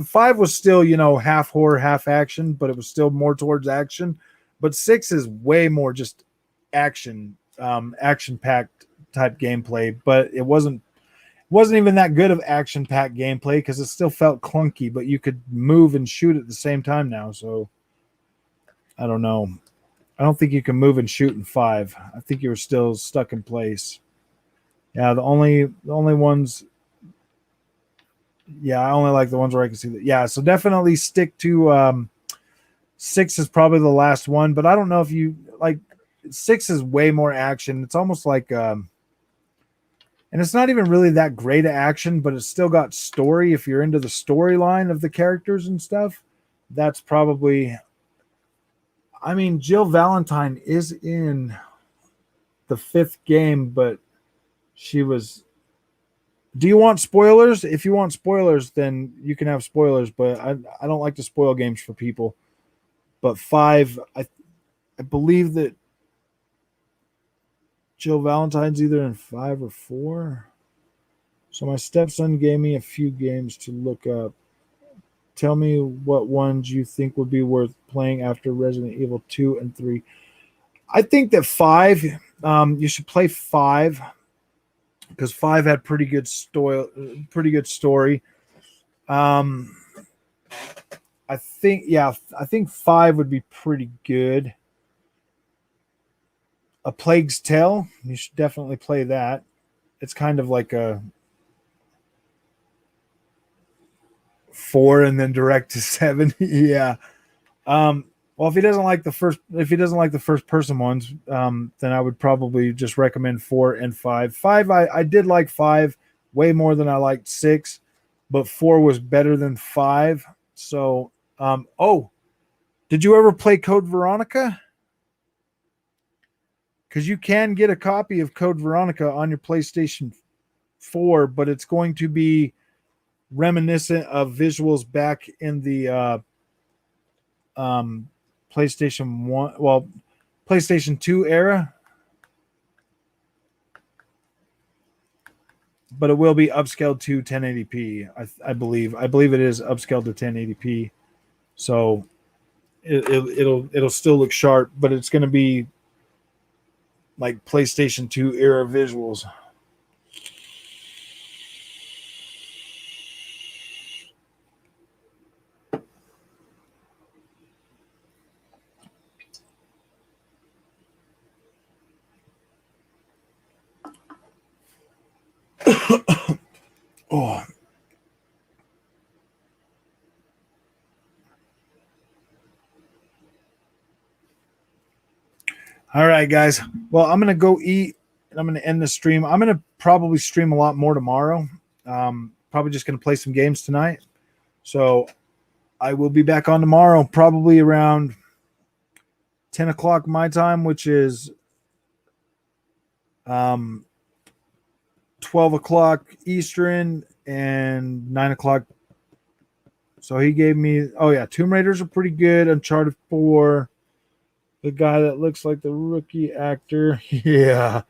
5 was still, half horror, half action, but it was still more towards action. But 6 is way more just action packed type gameplay, but it wasn't even that good of action-packed gameplay because it still felt clunky, but you could move and shoot at the same time now. So I don't know. I don't think you can move and shoot in 5. I think you were still stuck in place. Yeah, the only ones. Yeah, I only like the ones where I can see that. Yeah, so definitely stick to 6 is probably the last one, but I don't know if you like 6 is way more action. It's almost like and it's not even really that great of action, but it's still got story. If you're into the storyline of the characters and stuff, that's probably. Jill Valentine is in the 5th game, but she was. Do you want spoilers? If you want spoilers, then you can have spoilers, but I don't like to spoil games for people. But 5, I believe that Jill Valentine's either in 5 or 4. So my stepson gave me a few games to look up. Tell me what ones you think would be worth playing after Resident Evil 2 and 3. I think that 5, you should play 5 because 5 had pretty good story. I think 5 would be pretty good. A Plague's Tale, you should definitely play that. It's kind of like a 4 and then direct to 7. Yeah. Well, if he doesn't like the first person ones, then I would probably just recommend 4 and 5. 5, I did like 5 way more than I liked 6, but 4 was better than 5. So, did you ever play Code Veronica? Because you can get a copy of Code Veronica on your PlayStation 4, but it's going to be reminiscent of visuals back in the PlayStation 1, well, PlayStation 2 era. But it will be upscaled to 1080p, I believe. I believe it is upscaled to 1080p. So it'll still look sharp, but it's going to be like PlayStation 2 era visuals. Oh. All right, guys. Well, I'm going to go eat and I'm going to end the stream. I'm going to probably stream a lot more tomorrow. Probably just going to play some games tonight. So I will be back on tomorrow, probably around 10 o'clock my time, which is 12 o'clock Eastern and 9 o'clock. So he gave me, Tomb Raiders are pretty good. Uncharted 4. The guy that looks like the rookie actor. Yeah.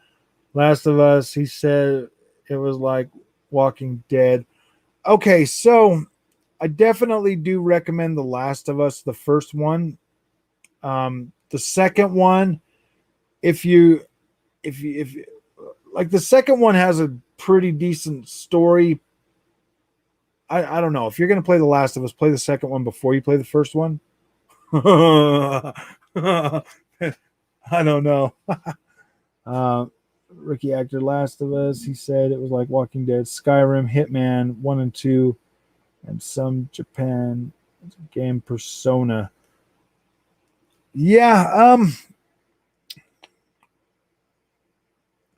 Last of Us, he said it was like Walking Dead. Okay, so I definitely do recommend The Last of Us, the first one. The second one, if you like, the second one has a pretty decent story. I don't know. If you're going to play The Last of Us, play the second one before you play the first one. I don't know. Rookie actor, Last of Us, he said it was like Walking Dead, Skyrim, Hitman 1 and 2, and some Japan game, Persona. Yeah,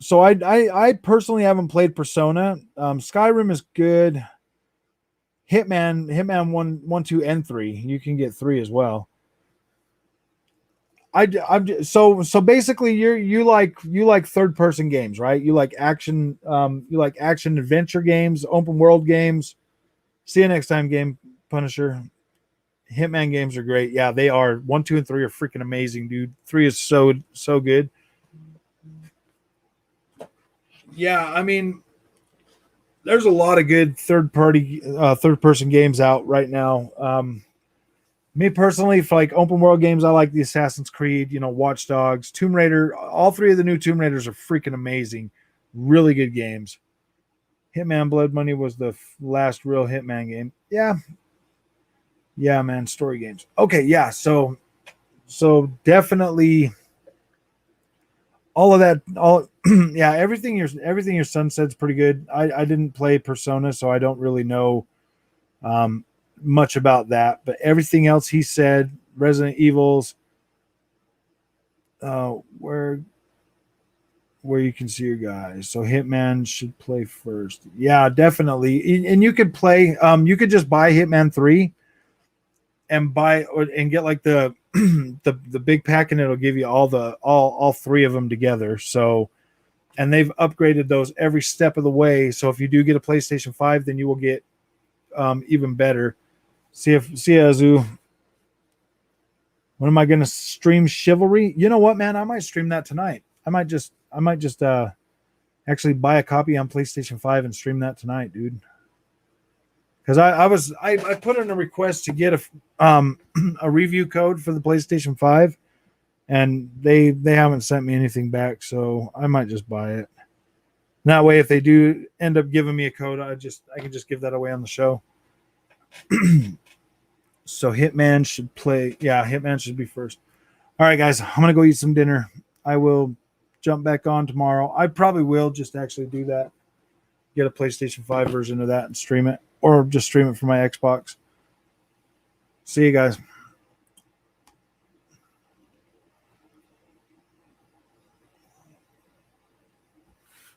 so I personally haven't played Persona. Skyrim is good. Hitman 1, 2, and 3. You can get 3 as well. So basically you like third person games, right? You like action adventure games, open world games. See you next time, Game Punisher. Hitman games are great. Yeah, they are. 1, 2, and 3 are freaking amazing, dude. 3 is so good. Yeah, I mean, there's a lot of good third person games out right now. Me personally, for like open world games, I like the Assassin's Creed, Watch Dogs, Tomb Raider. All 3 of the new Tomb Raiders are freaking amazing. Really good games. Hitman Blood Money was the last real Hitman game. Yeah. Yeah, man, story games. Okay, yeah, so definitely all of that, yeah, everything your son said's pretty good. I didn't play Persona, so I don't really know much about that, but everything else he said, Resident Evils, where you can see your guys. So Hitman should play first. Yeah, definitely. And you could play, you could just buy Hitman 3 and get like the the big pack, and it'll give you all 3 of them together. So, and they've upgraded those every step of the way. So if you do get a PlayStation 5, then you will get even better. See ya, Azu. When am I going to stream Chivalry? You know what, man? I might stream that tonight. I might just actually buy a copy on PlayStation 5 and stream that tonight, dude. Because I put in a request to get a review code for the PlayStation 5, and they haven't sent me anything back, so I might just buy it. That way, if they do end up giving me a code, I can just give that away on the show. So Hitman should play. Yeah, Hitman should be first. All right, guys, I'm gonna go eat some dinner. I will jump back on tomorrow. I probably will just actually do that. Get a PlayStation 5 version of that and stream it, or just stream it from my Xbox. See you guys.